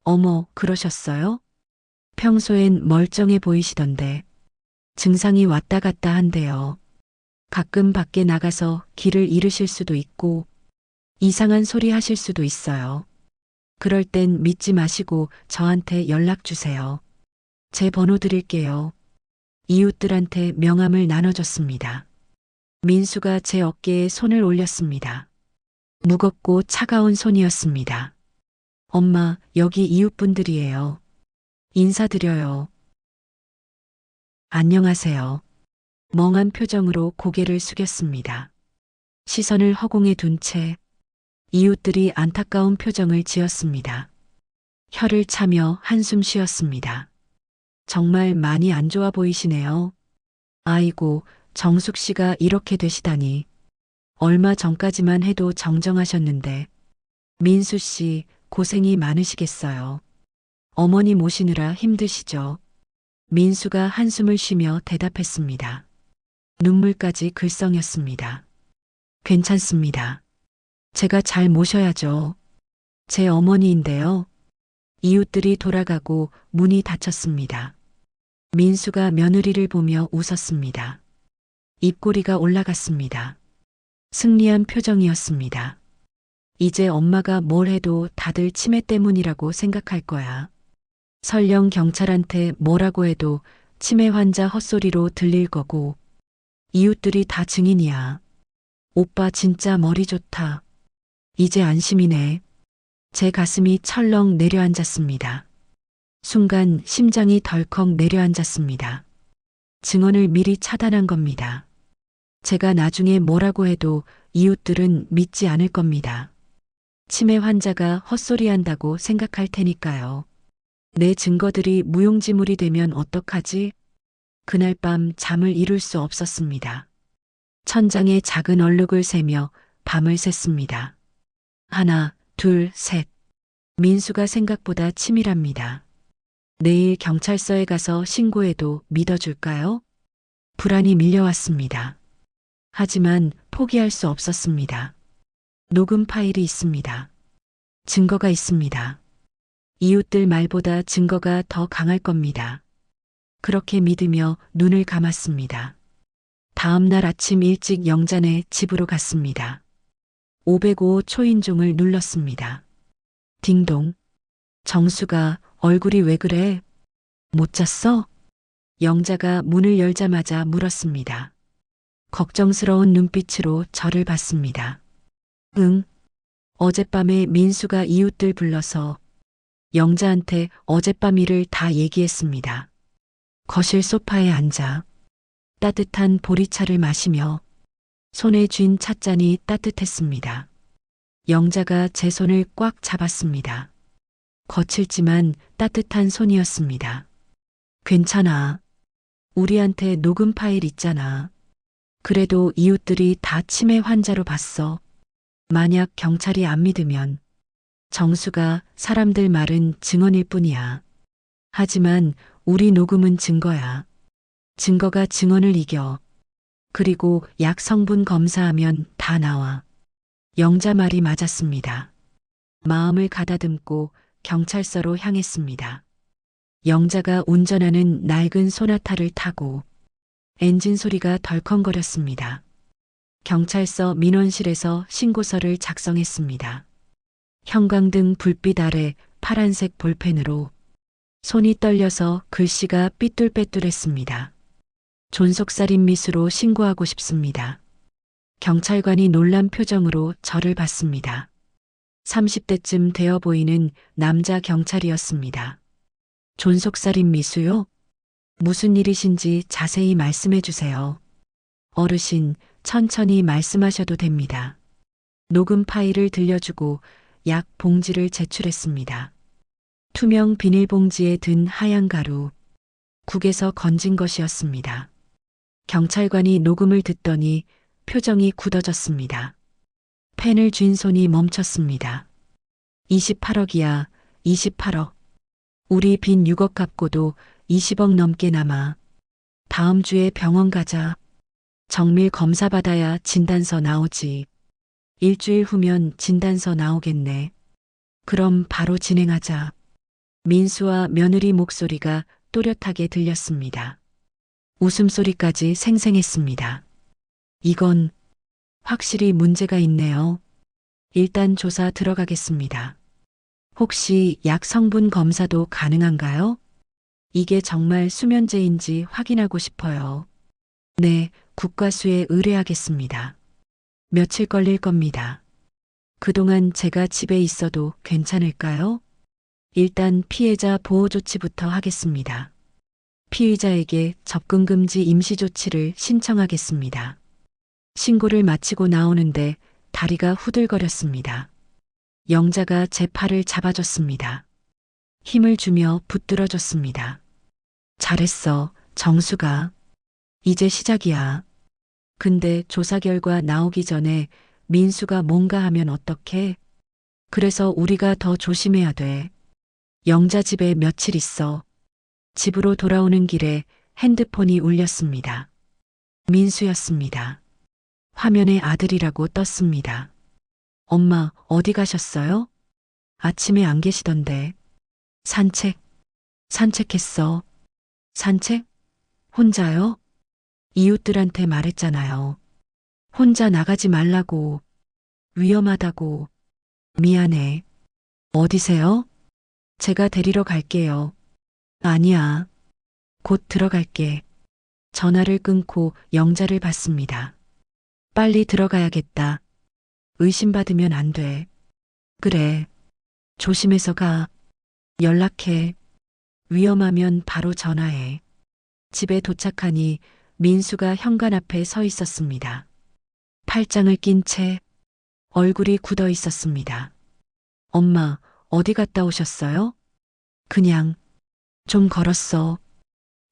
어머, 그러셨어요? 평소엔 멀쩡해 보이시던데. 증상이 왔다 갔다 한대요. 가끔 밖에 나가서 길을 잃으실 수도 있고 이상한 소리 하실 수도 있어요. 그럴 땐 믿지 마시고 저한테 연락 주세요. 제 번호 드릴게요. 이웃들한테 명함을 나눠줬습니다. 민수가 제 어깨에 손을 올렸습니다. 무겁고 차가운 손이었습니다. 엄마, 여기 이웃분들이에요. 인사드려요. 안녕하세요. 멍한 표정으로 고개를 숙였습니다. 시선을 허공에 둔 채 이웃들이 안타까운 표정을 지었습니다. 혀를 차며 한숨 쉬었습니다. 정말 많이 안 좋아 보이시네요. 아이고, 정숙 씨가 이렇게 되시다니. 얼마 전까지만 해도 정정하셨는데. 민수 씨, 고생이 많으시겠어요. 어머니 모시느라 힘드시죠? 민수가 한숨을 쉬며 대답했습니다. 눈물까지 글썽였습니다. 괜찮습니다. 제가 잘 모셔야죠. 제 어머니인데요. 이웃들이 돌아가고 문이 닫혔습니다. 민수가 며느리를 보며 웃었습니다. 입꼬리가 올라갔습니다. 승리한 표정이었습니다. 이제 엄마가 뭘 해도 다들 치매 때문이라고 생각할 거야. 설령 경찰한테 뭐라고 해도 치매 환자 헛소리로 들릴 거고 이웃들이 다 증인이야. 오빠 진짜 머리 좋다. 이제 안심이네. 제 가슴이 철렁 내려앉았습니다. 순간 심장이 덜컥 내려앉았습니다. 증언을 미리 차단한 겁니다. 제가 나중에 뭐라고 해도 이웃들은 믿지 않을 겁니다. 치매 환자가 헛소리한다고 생각할 테니까요. 내 증거들이 무용지물이 되면 어떡하지? 그날 밤 잠을 이룰 수 없었습니다. 천장에 작은 얼룩을 세며 밤을 샜습니다. 하나, 둘, 셋. 민수가 생각보다 치밀합니다. 내일 경찰서에 가서 신고해도 믿어줄까요? 불안이 밀려왔습니다. 하지만 포기할 수 없었습니다. 녹음 파일이 있습니다. 증거가 있습니다. 이웃들 말보다 증거가 더 강할 겁니다. 그렇게 믿으며 눈을 감았습니다. 다음 날 아침 일찍 영자네 집으로 갔습니다. 505 초인종을 눌렀습니다. 딩동. 정수가 얼굴이 왜 그래? 못 잤어? 영자가 문을 열자마자 물었습니다. 걱정스러운 눈빛으로 저를 봤습니다. 응. 어젯밤에 민수가 이웃들 불러서 영자한테 어젯밤 일을 다 얘기했습니다. 거실 소파에 앉아 따뜻한 보리차를 마시며 손에 쥔 찻잔이 따뜻했습니다. 영자가 제 손을 꽉 잡았습니다. 거칠지만 따뜻한 손이었습니다. 괜찮아. 우리한테 녹음 파일 있잖아. 그래도 이웃들이 다 치매 환자로 봤어. 만약 경찰이 안 믿으면 정수가 사람들 말은 증언일 뿐이야. 하지만 우리 녹음은 증거야. 증거가 증언을 이겨. 그리고 약 성분 검사하면 다 나와. 영자 말이 맞았습니다. 마음을 가다듬고 경찰서로 향했습니다. 영자가 운전하는 낡은 소나타를 타고 엔진 소리가 덜컹거렸습니다. 경찰서 민원실에서 신고서를 작성했습니다. 형광등 불빛 아래 파란색 볼펜으로 손이 떨려서 글씨가 삐뚤빼뚤했습니다. 존속살인 미수로 신고하고 싶습니다. 경찰관이 놀란 표정으로 저를 봤습니다. 30대쯤 되어 보이는 남자 경찰이었습니다. 존속살인 미수요? 무슨 일이신지 자세히 말씀해 주세요. 어르신, 천천히 말씀하셔도 됩니다. 녹음 파일을 들려주고 약 봉지를 제출했습니다. 투명 비닐봉지에 든 하얀 가루, 국에서 건진 것이었습니다. 경찰관이 녹음을 듣더니 표정이 굳어졌습니다. 펜을 쥔 손이 멈췄습니다. 28억이야, 28억. 우리 빈 6억 갚고도 20억 넘게 남아. 다음 주에 병원 가자. 정밀 검사 받아야 진단서 나오지. 일주일 후면 진단서 나오겠네. 그럼 바로 진행하자. 민수와 며느리 목소리가 또렷하게 들렸습니다. 웃음소리까지 생생했습니다. 이건 확실히 문제가 있네요. 일단 조사 들어가겠습니다. 혹시 약 성분 검사도 가능한가요? 이게 정말 수면제인지 확인하고 싶어요. 네, 국과수에 의뢰하겠습니다. 며칠 걸릴 겁니다. 그동안 제가 집에 있어도 괜찮을까요? 일단 피해자 보호 조치부터 하겠습니다. 피의자에게 접근금지 임시조치를 신청하겠습니다. 신고를 마치고 나오는데 다리가 후들거렸습니다. 영자가 제 팔을 잡아줬습니다. 힘을 주며 붙들어줬습니다. 잘했어, 정수가. 이제 시작이야. 근데 조사 결과 나오기 전에 민수가 뭔가 하면 어떡해? 그래서 우리가 더 조심해야 돼. 영자 집에 며칠 있어. 집으로 돌아오는 길에 핸드폰이 울렸습니다. 민수였습니다. 화면에 아들이라고 떴습니다. 엄마, 어디 가셨어요? 아침에 안 계시던데. 산책했어. 산책? 혼자요? 이웃들한테 말했잖아요. 혼자 나가지 말라고. 위험하다고. 미안해. 어디세요? 제가 데리러 갈게요. 아니야. 곧 들어갈게. 전화를 끊고 영자를 받습니다. 빨리 들어가야겠다. 의심받으면 안 돼. 그래. 조심해서 가. 연락해. 위험하면 바로 전화해. 집에 도착하니 민수가 현관 앞에 서 있었습니다. 팔짱을 낀 채 얼굴이 굳어 있었습니다. 엄마, 어디 갔다 오셨어요? 그냥 좀 걸었어.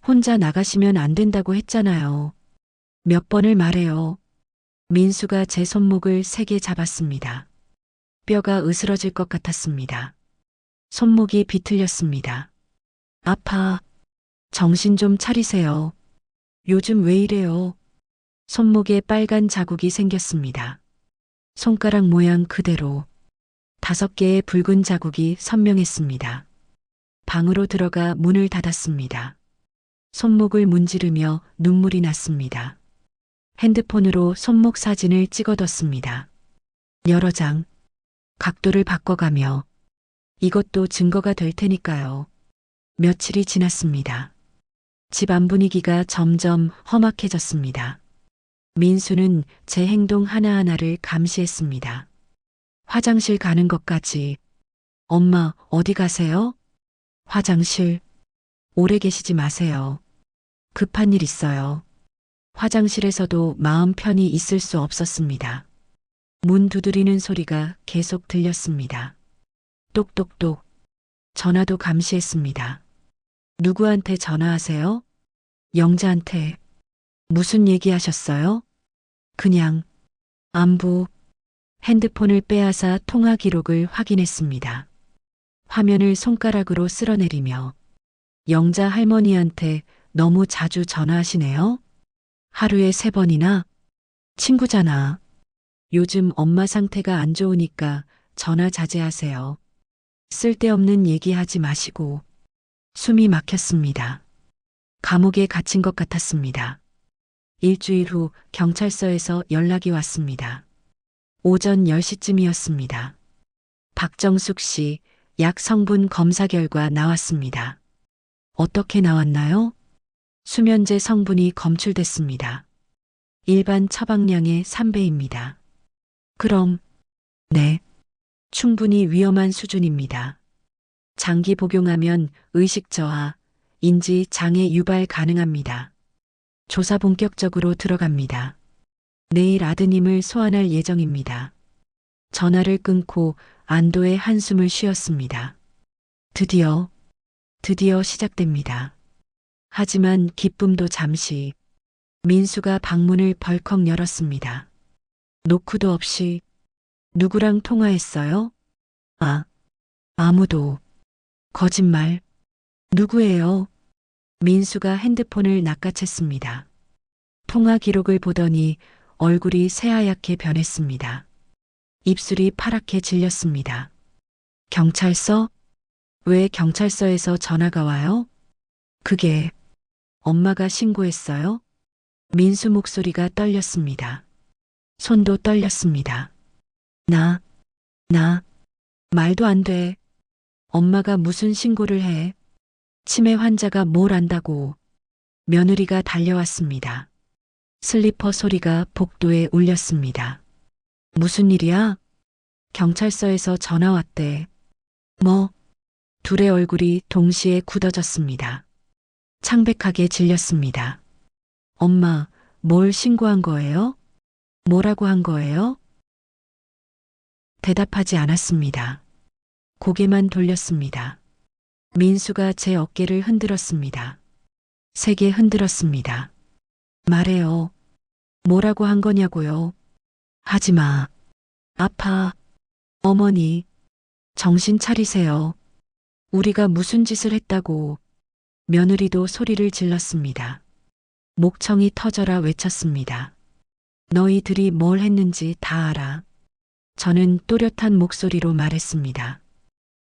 혼자 나가시면 안 된다고 했잖아요. 몇 번을 말해요. 민수가 제 손목을 세게 잡았습니다. 뼈가 으스러질 것 같았습니다. 손목이 비틀렸습니다. 아파. 정신 좀 차리세요. 요즘 왜 이래요? 손목에 빨간 자국이 생겼습니다. 손가락 모양 그대로 5개의 붉은 자국이 선명했습니다. 방으로 들어가 문을 닫았습니다. 손목을 문지르며 눈물이 났습니다. 핸드폰으로 손목 사진을 찍어뒀습니다. 여러 장, 각도를 바꿔가며 이것도 증거가 될 테니까요. 며칠이 지났습니다. 집 안 분위기가 점점 험악해졌습니다. 민수는 제 행동 하나하나를 감시했습니다. 화장실 가는 것까지. 엄마, 어디 가세요? 화장실. 오래 계시지 마세요. 급한 일 있어요. 화장실에서도 마음 편히 있을 수 없었습니다. 문 두드리는 소리가 계속 들렸습니다. 똑똑똑. 전화도 감시했습니다. 누구한테 전화하세요? 영자한테. 무슨 얘기하셨어요? 그냥 안부. 핸드폰을 빼앗아 통화 기록을 확인했습니다. 화면을 손가락으로 쓸어내리며 영자 할머니한테 너무 자주 전화하시네요? 하루에 3번이나? 친구잖아. 요즘 엄마 상태가 안 좋으니까 전화 자제하세요. 쓸데없는 얘기하지 마시고. 숨이 막혔습니다. 감옥에 갇힌 것 같았습니다. 일주일 후 경찰서에서 연락이 왔습니다. 오전 10시쯤이었습니다. 박정숙 씨 약 성분 검사 결과 나왔습니다. 어떻게 나왔나요? 수면제 성분이 검출됐습니다. 일반 처방량의 3배입니다. 그럼, 네, 충분히 위험한 수준입니다. 장기 복용하면 의식 저하, 인지 장애 유발 가능합니다. 조사 본격적으로 들어갑니다. 내일 아드님을 소환할 예정입니다. 전화를 끊고 안도의 한숨을 쉬었습니다. 드디어 시작됩니다. 하지만 기쁨도 잠시. 민수가 방문을 벌컥 열었습니다. 노크도 없이. 누구랑 통화했어요? 아무도. 거짓말. 누구예요? 민수가 핸드폰을 낚아챘습니다. 통화 기록을 보더니 얼굴이 새하얗게 변했습니다. 입술이 파랗게 질렸습니다. 경찰서? 왜 경찰서에서 전화가 와요? 그게 엄마가 신고했어요? 민수 목소리가 떨렸습니다. 손도 떨렸습니다. 나, 말도 안 돼. 엄마가 무슨 신고를 해? 치매 환자가 뭘 안다고. 며느리가 달려왔습니다. 슬리퍼 소리가 복도에 울렸습니다. 무슨 일이야? 경찰서에서 전화 왔대. 뭐? 둘의 얼굴이 동시에 굳어졌습니다. 창백하게 질렸습니다. 엄마, 뭘 신고한 거예요? 뭐라고 한 거예요? 대답하지 않았습니다. 고개만 돌렸습니다. 민수가 제 어깨를 흔들었습니다. 세게 흔들었습니다. 말해요. 뭐라고 한 거냐고요? 하지 마. 아파. 어머니, 정신 차리세요. 우리가 무슨 짓을 했다고. 며느리도 소리를 질렀습니다. 목청이 터져라 외쳤습니다. 너희들이 뭘 했는지 다 알아. 저는 또렷한 목소리로 말했습니다.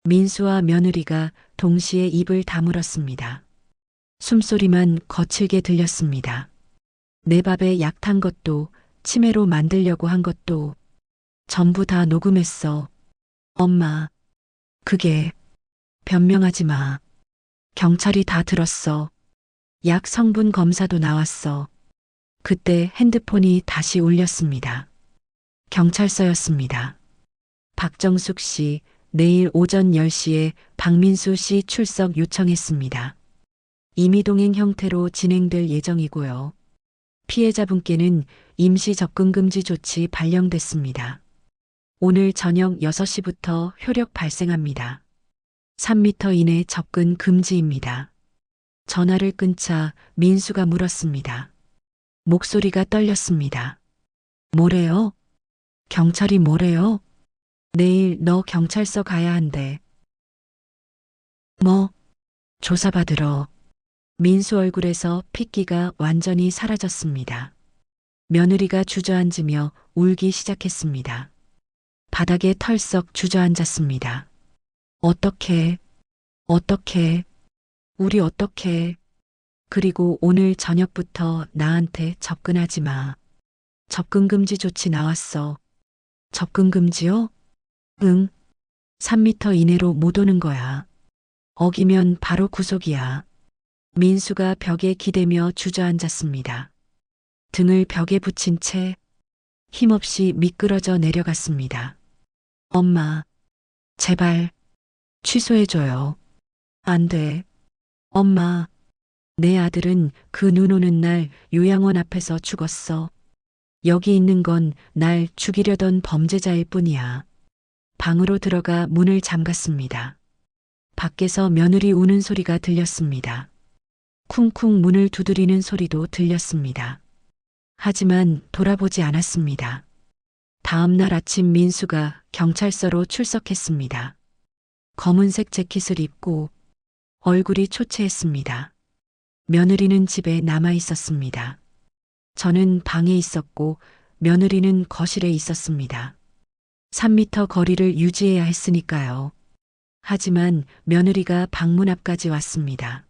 민수와 며느리가 동시에 입을 다물었습니다. 숨소리만 거칠게 들렸습니다. 내 밥에 약 탄 것도 치매로 만들려고 한 것도 전부 다 녹음했어. 엄마, 그게 변명하지 마. 경찰이 다 들었어. 약 성분 검사도 나왔어. 그때 핸드폰이 다시 울렸습니다. 경찰서였습니다. 박정숙 씨, 내일 오전 10시에 박민수 씨 출석 요청했습니다. 임의동행 형태로 진행될 예정이고요. 피해자분께는 임시 접근금지 조치 발령됐습니다. 오늘 저녁 6시부터 효력 발생합니다. 3m 이내 접근 금지입니다. 전화를 끊자 민수가 물었습니다. 목소리가 떨렸습니다. 뭐래요? 경찰이 뭐래요? 내일 너 경찰서 가야 한대. 뭐? 조사받으러. 민수 얼굴에서 핏기가 완전히 사라졌습니다. 며느리가 주저앉으며 울기 시작했습니다. 바닥에 털썩 주저앉았습니다. 어떻게, 우리 어떻게, 그리고 오늘 저녁부터 나한테 접근하지 마. 접근금지 조치 나왔어. 접근금지요? 응. 3m 이내로 못 오는 거야. 어기면 바로 구속이야. 민수가 벽에 기대며 주저앉았습니다. 등을 벽에 붙인 채 힘없이 미끄러져 내려갔습니다. 엄마, 제발 취소해줘요. 안 돼. 엄마, 내 아들은 그 눈 오는 날 요양원 앞에서 죽었어. 여기 있는 건 날 죽이려던 범죄자일 뿐이야. 방으로 들어가 문을 잠갔습니다. 밖에서 며느리 우는 소리가 들렸습니다. 쿵쿵 문을 두드리는 소리도 들렸습니다. 하지만 돌아보지 않았습니다. 다음 날 아침 민수가 경찰서로 출석했습니다. 검은색 재킷을 입고 얼굴이 초췌했습니다. 며느리는 집에 남아 있었습니다. 저는 방에 있었고 며느리는 거실에 있었습니다. 3미터 거리를 유지해야 했으니까요. 하지만 며느리가 방문 앞까지 왔습니다.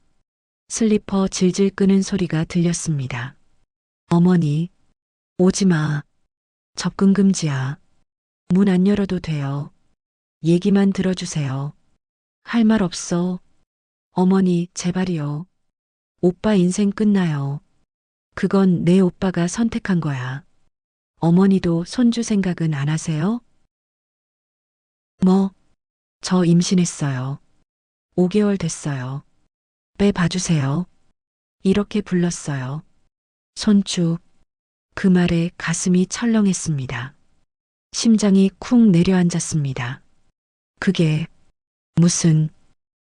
슬리퍼 질질 끄는 소리가 들렸습니다. 어머니, 오지 마. 접근 금지야. 문 안 열어도 돼요. 얘기만 들어주세요. 할 말 없어. 어머니, 제발이요. 오빠 인생 끝나요. 그건 내 오빠가 선택한 거야. 어머니도 손주 생각은 안 하세요? 뭐? 저 임신했어요. 5개월 됐어요. 빼봐주세요. 이렇게 불렀어요. 손주. 그 말에 가슴이 철렁했습니다. 심장이 쿵 내려앉았습니다. 그게 무슨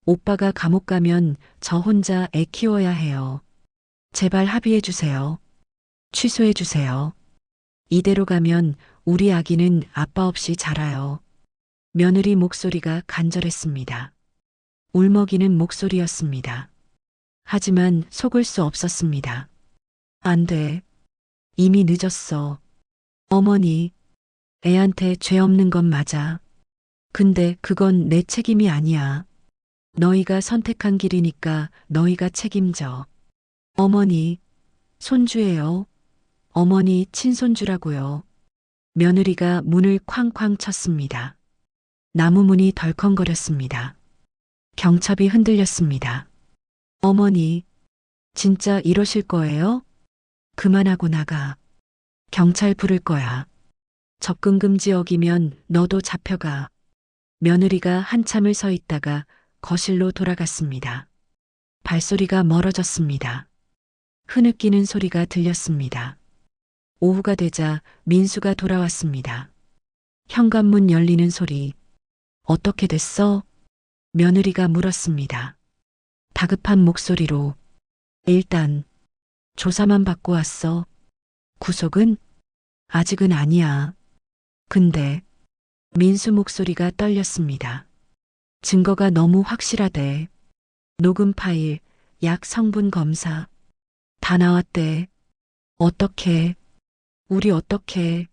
오빠가 감옥 가면 저 혼자 애 키워야 해요. 제발 합의해 주세요. 취소해 주세요. 이대로 가면 우리 아기는 아빠 없이 자라요. 며느리 목소리가 간절했습니다. 울먹이는 목소리였습니다. 하지만 속을 수 없었습니다. 안 돼. 이미 늦었어. 어머니, 애한테 죄 없는 건 맞아. 근데 그건 내 책임이 아니야. 너희가 선택한 길이니까 너희가 책임져. 어머니, 손주예요. 어머니 친손주라고요. 며느리가 문을 쾅쾅 쳤습니다. 나무 문이 덜컹거렸습니다. 경첩이 흔들렸습니다. 어머니, 진짜 이러실 거예요? 그만하고 나가. 경찰 부를 거야. 접근 금지 어기면 너도 잡혀가. 며느리가 한참을 서 있다가 거실로 돌아갔습니다. 발소리가 멀어졌습니다. 흐느끼는 소리가 들렸습니다. 오후가 되자 민수가 돌아왔습니다. 현관문 열리는 소리. 어떻게 됐어? 며느리가 물었습니다. 다급한 목소리로. 일단 조사만 받고 왔어. 구속은? 아직은 아니야. 근데 민수 목소리가 떨렸습니다. 증거가 너무 확실하대. 녹음 파일, 약 성분 검사. 다 나왔대. 어떻게? 우리 어떻게?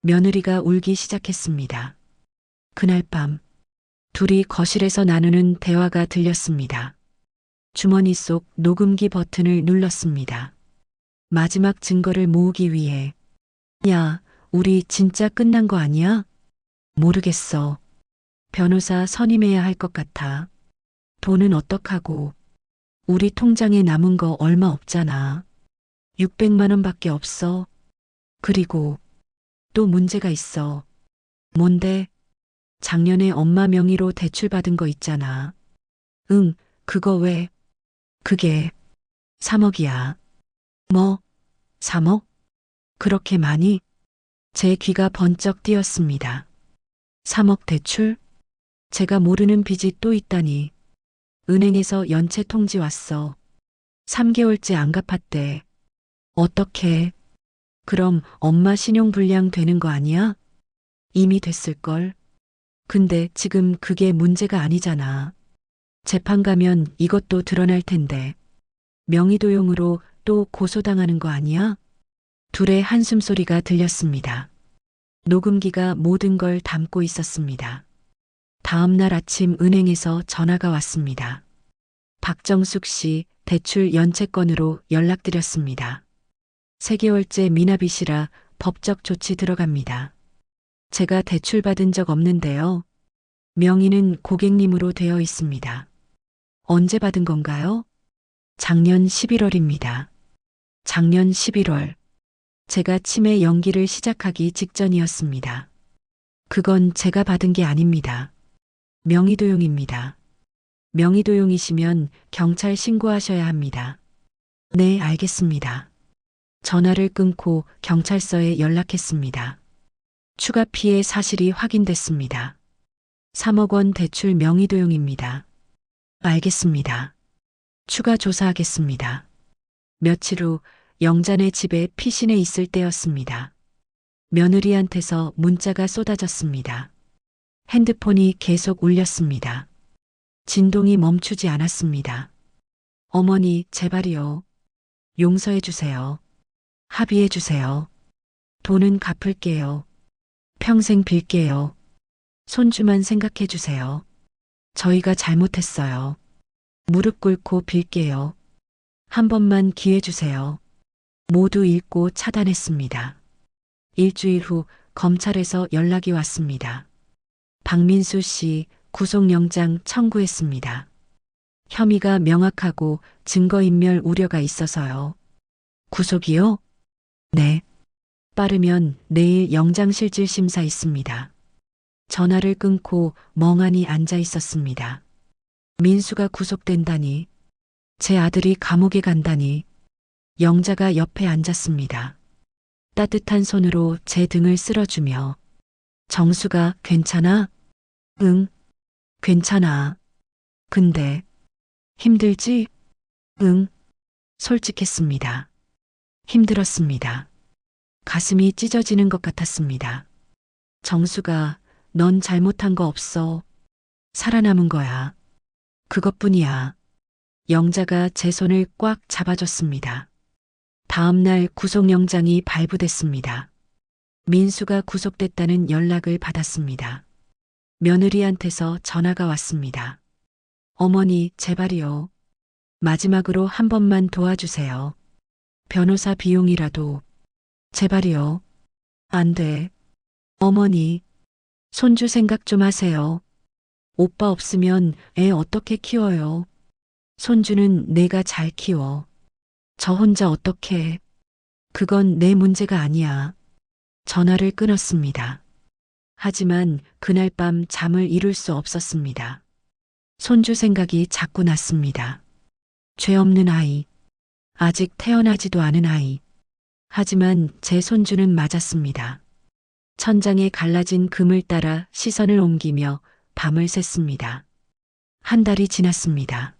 며느리가 울기 시작했습니다. 그날 밤 둘이 거실에서 나누는 대화가 들렸습니다. 주머니 속 녹음기 버튼을 눌렀습니다. 마지막 증거를 모으기 위해. 야, 우리 진짜 끝난 거 아니야? 모르겠어. 변호사 선임해야 할 것 같아. 돈은 어떡하고. 우리 통장에 남은 거 얼마 없잖아. 600만 원밖에 없어. 그리고 또 문제가 있어. 뭔데? 작년에 엄마 명의로 대출받은 거 있잖아. 응, 그거 왜? 그게 3억이야. 뭐? 3억? 그렇게 많이? 제 귀가 번쩍 뛰었습니다. 3억 대출? 제가 모르는 빚이 또 있다니. 은행에서 연체 통지 왔어. 3개월째 안 갚았대. 어떻게? 그럼 엄마 신용불량 되는 거 아니야? 이미 됐을걸. 근데 지금 그게 문제가 아니잖아. 재판 가면 이것도 드러날 텐데. 명의도용으로 또 고소당하는 거 아니야? 둘의 한숨소리가 들렸습니다. 녹음기가 모든 걸 담고 있었습니다. 다음 날 아침 은행에서 전화가 왔습니다. 박정숙 씨 대출 연체건으로 연락드렸습니다. 3개월째 미납이시라 법적 조치 들어갑니다. 제가 대출받은 적 없는데요. 명의는 고객님으로 되어 있습니다. 언제 받은 건가요? 작년 11월입니다. 작년 11월. 제가 치매 연기를 시작하기 직전이었습니다. 그건 제가 받은 게 아닙니다. 명의도용입니다. 명의도용이시면 경찰 신고하셔야 합니다. 네, 알겠습니다. 전화를 끊고 경찰서에 연락했습니다. 추가 피해 사실이 확인됐습니다. 3억 원 대출 명의도용입니다. 알겠습니다. 추가 조사하겠습니다. 며칠 후 영자네 집에 피신해 있을 때였습니다. 며느리한테서 문자가 쏟아졌습니다. 핸드폰이 계속 울렸습니다. 진동이 멈추지 않았습니다. 어머니, 제발이요. 용서해 주세요. 합의해 주세요. 돈은 갚을게요. 평생 빌게요. 손주만 생각해 주세요. 저희가 잘못했어요. 무릎 꿇고 빌게요. 한 번만 기회 주세요. 모두 읽고 차단했습니다. 일주일 후 검찰에서 연락이 왔습니다. 박민수 씨 구속영장 청구했습니다. 혐의가 명확하고 증거인멸 우려가 있어서요. 구속이요? 네. 빠르면 내일 영장실질 심사 있습니다. 전화를 끊고 멍하니 앉아 있었습니다. 민수가 구속된다니, 제 아들이 감옥에 간다니, 영자가 옆에 앉았습니다. 따뜻한 손으로 제 등을 쓸어주며, 정수가 괜찮아? 응, 괜찮아. 근데, 힘들지? 응, 솔직했습니다. 힘들었습니다. 가슴이 찢어지는 것 같았습니다. 정수가 넌 잘못한 거 없어. 살아남은 거야. 그것뿐이야. 영자가 제 손을 꽉 잡아줬습니다. 다음 날 구속영장이 발부됐습니다. 민수가 구속됐다는 연락을 받았습니다. 며느리한테서 전화가 왔습니다. 어머니, 제발이요. 마지막으로 한 번만 도와주세요. 변호사 비용이라도. 제발이요. 안 돼. 어머니, 손주 생각 좀 하세요. 오빠 없으면 애 어떻게 키워요? 손주는 내가 잘 키워. 저 혼자 어떻게. 그건 내 문제가 아니야. 전화를 끊었습니다. 하지만 그날 밤 잠을 이룰 수 없었습니다. 손주 생각이 자꾸 났습니다. 죄 없는 아이. 아직 태어나지도 않은 아이. 하지만 제 손주는 맞았습니다. 천장에 갈라진 금을 따라 시선을 옮기며 밤을 샜습니다. 한 달이 지났습니다.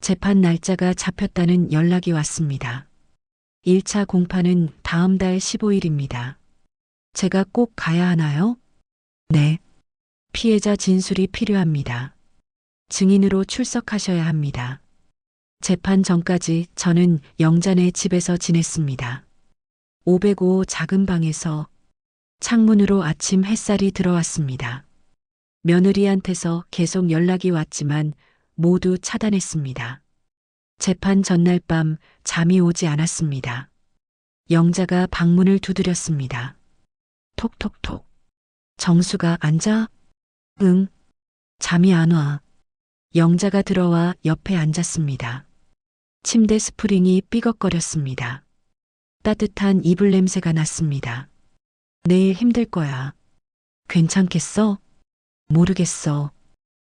재판 날짜가 잡혔다는 연락이 왔습니다. 1차 공판은 다음 달 15일입니다. 제가 꼭 가야 하나요? 네. 피해자 진술이 필요합니다. 증인으로 출석하셔야 합니다. 재판 전까지 저는 영자네 집에서 지냈습니다. 505 작은 방에서 창문으로 아침 햇살이 들어왔습니다. 며느리한테서 계속 연락이 왔지만 모두 차단했습니다. 재판 전날 밤 잠이 오지 않았습니다. 영자가 방문을 두드렸습니다. 톡톡톡. 정수가 앉아? 응. 잠이 안 와. 영자가 들어와 옆에 앉았습니다. 침대 스프링이 삐걱거렸습니다. 따뜻한 이불 냄새가 났습니다. 내일 힘들 거야. 괜찮겠어? 모르겠어.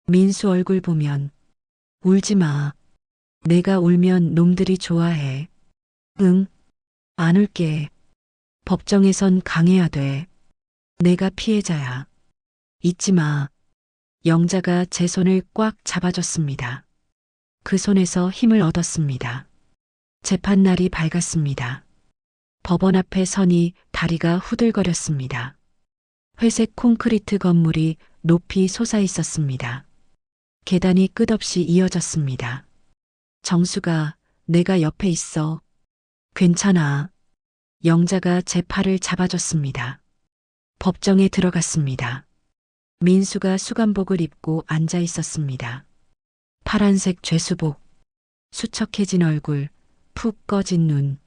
민수 얼굴 보면. 울지 마. 내가 울면 놈들이 좋아해. 응. 안 울게. 법정에선 강해야 돼. 내가 피해자야. 잊지 마. 영자가 제 손을 꽉 잡아줬습니다. 그 손에서 힘을 얻었습니다. 재판날이 밝았습니다. 법원 앞에 서니 다리가 후들거렸습니다. 회색 콘크리트 건물이 높이 솟아 있었습니다. 계단이 끝없이 이어졌습니다. 정수가 내가 옆에 있어. 괜찮아. 영자가 제 팔을 잡아줬습니다. 법정에 들어갔습니다. 민수가 수감복을 입고 앉아 있었습니다. 파란색 죄수복, 수척해진 얼굴, 푹 꺼진 눈,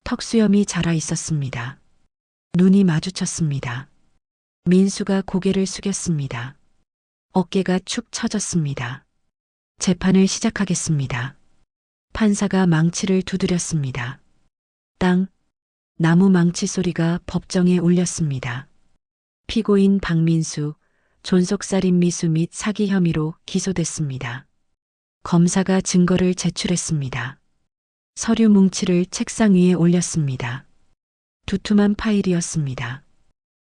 턱수염이 자라 있었습니다. 눈이 마주쳤습니다. 민수가 고개를 숙였습니다. 어깨가 축 처졌습니다. 재판을 시작하겠습니다. 판사가 망치를 두드렸습니다. 땅, 나무 망치 소리가 법정에 울렸습니다. 피고인 박민수, 존속살인 미수 및 사기 혐의로 기소됐습니다. 검사가 증거를 제출했습니다. 서류 뭉치를 책상 위에 올렸습니다. 두툼한 파일이었습니다.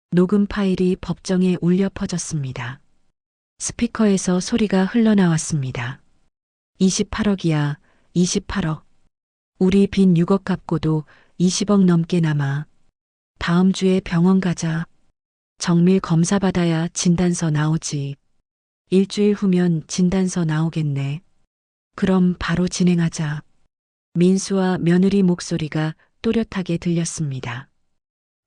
녹음 파일이 법정에 울려 퍼졌습니다. 스피커에서 소리가 흘러나왔습니다. 28억이야, 28억. 우리 빚 6억 갚고도 20억 넘게 남아. 다음 주에 병원 가자. 정밀 검사 받아야 진단서 나오지. 일주일 후면 진단서 나오겠네. 그럼 바로 진행하자. 민수와 며느리 목소리가 또렷하게 들렸습니다.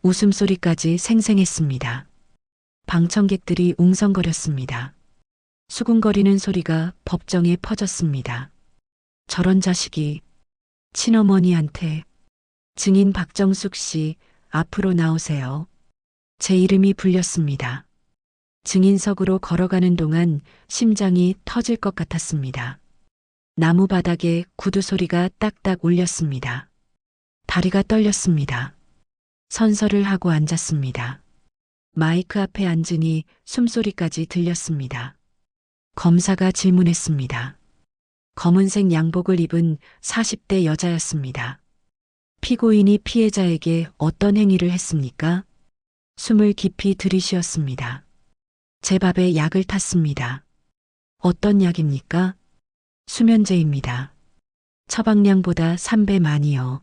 웃음소리까지 생생했습니다. 방청객들이 웅성거렸습니다. 수군거리는 소리가 법정에 퍼졌습니다. 저런 자식이 친어머니한테. 증인 박정숙 씨, 앞으로 나오세요. 제 이름이 불렸습니다. 증인석으로 걸어가는 동안 심장이 터질 것 같았습니다. 나무 바닥에 구두 소리가 딱딱 울렸습니다. 다리가 떨렸습니다. 선서를 하고 앉았습니다. 마이크 앞에 앉으니 숨소리까지 들렸습니다. 검사가 질문했습니다. 검은색 양복을 입은 40대 여자였습니다. 피고인이 피해자에게 어떤 행위를 했습니까? 숨을 깊이 들이쉬었습니다. 제 밥에 약을 탔습니다. 어떤 약입니까? 수면제입니다. 처방량보다 3배 많이요.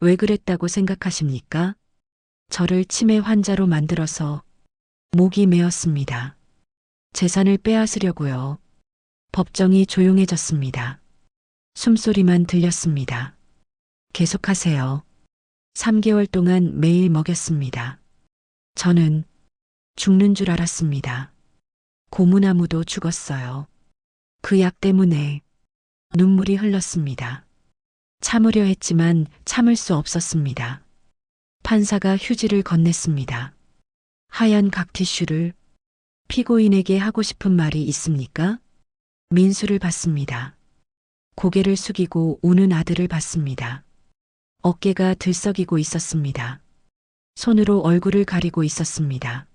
왜 그랬다고 생각하십니까? 저를 치매 환자로 만들어서 목이 메었습니다. 재산을 빼앗으려고요. 법정이 조용해졌습니다. 숨소리만 들렸습니다. 계속하세요. 3개월 동안 매일 먹였습니다. 저는 죽는 줄 알았습니다. 고무나무도 죽었어요. 그 약 때문에 눈물이 흘렀습니다. 참으려 했지만 참을 수 없었습니다. 판사가 휴지를 건넸습니다. 하얀 각티슈를. 피고인에게 하고 싶은 말이 있습니까? 민수를 봤습니다. 고개를 숙이고 우는 아들을 봤습니다. 어깨가 들썩이고 있었습니다. 손으로 얼굴을 가리고 있었습니다.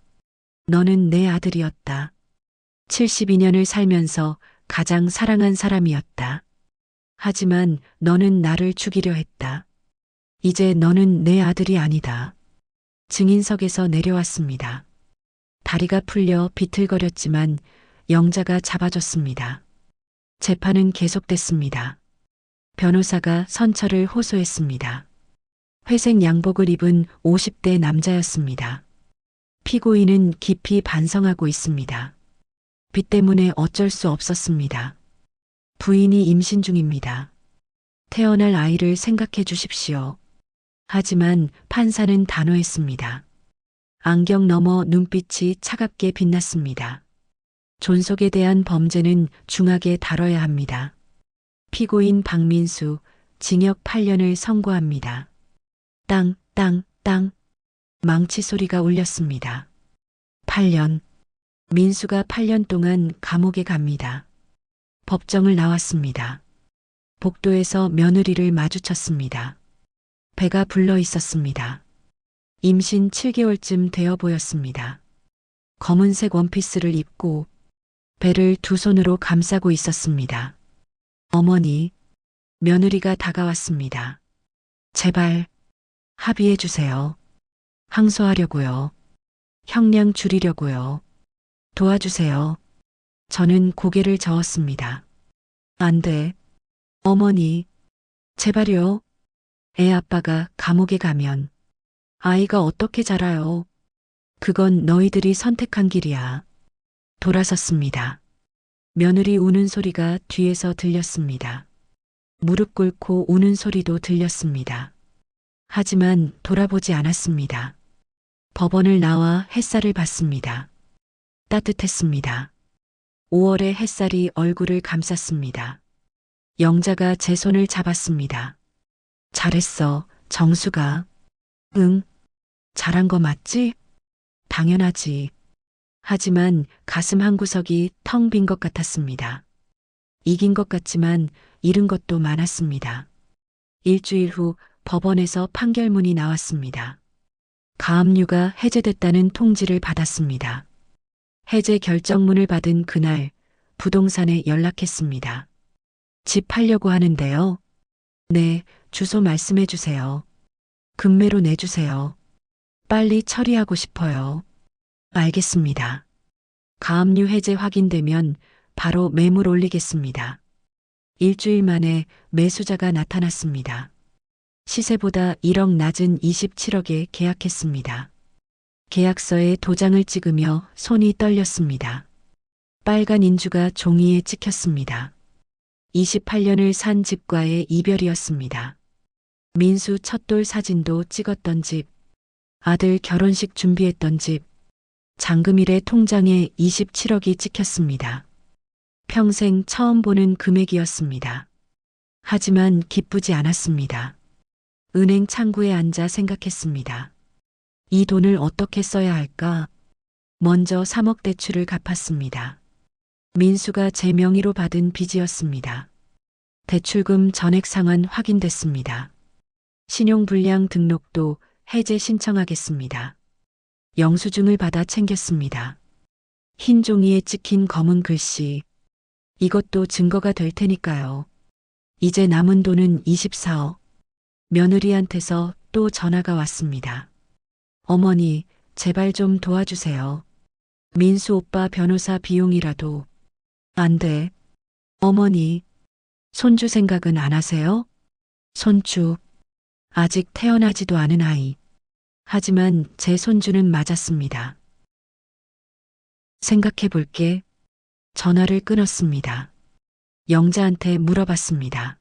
너는 내 아들이었다. 72년을 살면서 가장 사랑한 사람이었다. 하지만 너는 나를 죽이려 했다. 이제 너는 내 아들이 아니다. 증인석에서 내려왔습니다. 다리가 풀려 비틀거렸지만 영자가 잡아줬습니다. 재판은 계속됐습니다. 변호사가 선처를 호소했습니다. 회색 양복을 입은 50대 남자였습니다. 피고인은 깊이 반성하고 있습니다. 빚 때문에 어쩔 수 없었습니다. 부인이 임신 중입니다. 태어날 아이를 생각해 주십시오. 하지만 판사는 단호했습니다. 안경 너머 눈빛이 차갑게 빛났습니다. 존속에 대한 범죄는 중하게 다뤄야 합니다. 피고인 박민수, 징역 8년을 선고합니다. 땅, 땅, 땅. 망치 소리가 울렸습니다. 8년. 민수가 8년 동안 감옥에 갑니다. 법정을 나왔습니다. 복도에서 며느리를 마주쳤습니다. 배가 불러 있었습니다. 임신 7개월쯤 되어 보였습니다. 검은색 원피스를 입고 배를 두 손으로 감싸고 있었습니다. 어머니, 며느리가 다가왔습니다. 제발 합의해 주세요. 항소하려고요. 형량 줄이려고요. 도와주세요. 저는 고개를 저었습니다. 안 돼. 어머니, 제발요. 애 아빠가 감옥에 가면 아이가 어떻게 자라요? 그건 너희들이 선택한 길이야. 돌아섰습니다. 며느리 우는 소리가 뒤에서 들렸습니다. 무릎 꿇고 우는 소리도 들렸습니다. 하지만 돌아보지 않았습니다. 법원을 나와 햇살을 봤습니다. 따뜻했습니다. 5월의 햇살이 얼굴을 감쌌습니다. 영자가 제 손을 잡았습니다. 잘했어, 정수가. 응, 잘한 거 맞지? 당연하지. 하지만 가슴 한구석이 텅 빈 것 같았습니다. 이긴 것 같지만 잃은 것도 많았습니다. 일주일 후 법원에서 판결문이 나왔습니다. 가압류가 해제됐다는 통지를 받았습니다. 해제 결정문을 받은 그날 부동산에 연락했습니다. 집 팔려고 하는데요. 네, 주소 말씀해 주세요. 금매로 내주세요. 빨리 처리하고 싶어요. 알겠습니다. 가압류 해제 확인되면 바로 매물 올리겠습니다. 일주일 만에 매수자가 나타났습니다. 시세보다 1억 낮은 27억에 계약했습니다. 계약서에 도장을 찍으며 손이 떨렸습니다. 빨간 인주가 종이에 찍혔습니다. 28년을 산 집과의 이별이었습니다. 민수 첫돌 사진도 찍었던 집, 아들 결혼식 준비했던 집, 잔금일에 통장에 27억이 찍혔습니다. 평생 처음 보는 금액이었습니다. 하지만 기쁘지 않았습니다. 은행 창구에 앉아 생각했습니다. 이 돈을 어떻게 써야 할까? 먼저 3억 대출을 갚았습니다. 민수가 제 명의로 받은 빚이었습니다. 대출금 전액 상환 확인됐습니다. 신용불량 등록도 해제 신청하겠습니다. 영수증을 받아 챙겼습니다. 흰 종이에 찍힌 검은 글씨. 이것도 증거가 될 테니까요. 이제 남은 돈은 24억. 며느리한테서 또 전화가 왔습니다. 어머니, 제발 좀 도와주세요. 민수 오빠 변호사 비용이라도. 안 돼. 어머니, 손주 생각은 안 하세요? 손주. 아직 태어나지도 않은 아이. 하지만 제 손주는 맞았습니다. 생각해 볼게. 전화를 끊었습니다. 영자한테 물어봤습니다.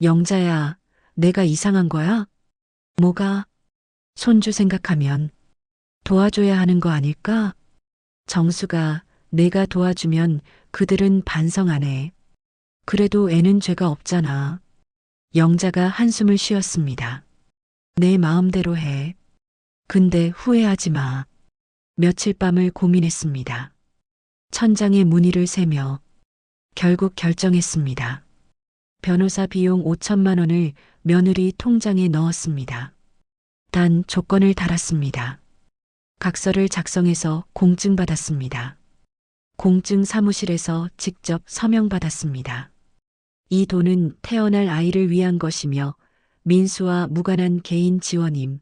영자야, 내가 이상한 거야? 뭐가? 손주 생각하면 도와줘야 하는 거 아닐까? 정수가 내가 도와주면 그들은 반성 안 해. 그래도 애는 죄가 없잖아. 영자가 한숨을 쉬었습니다. 내 마음대로 해. 근데 후회하지 마. 며칠 밤을 고민했습니다. 천장에 무늬를 세며 결국 결정했습니다. 변호사 비용 5천만 원을 며느리 통장에 넣었습니다. 단 조건을 달았습니다. 각서를 작성해서 공증받았습니다. 공증 사무실에서 직접 서명받았습니다. 이 돈은 태어날 아이를 위한 것이며 민수와 무관한 개인 지원임.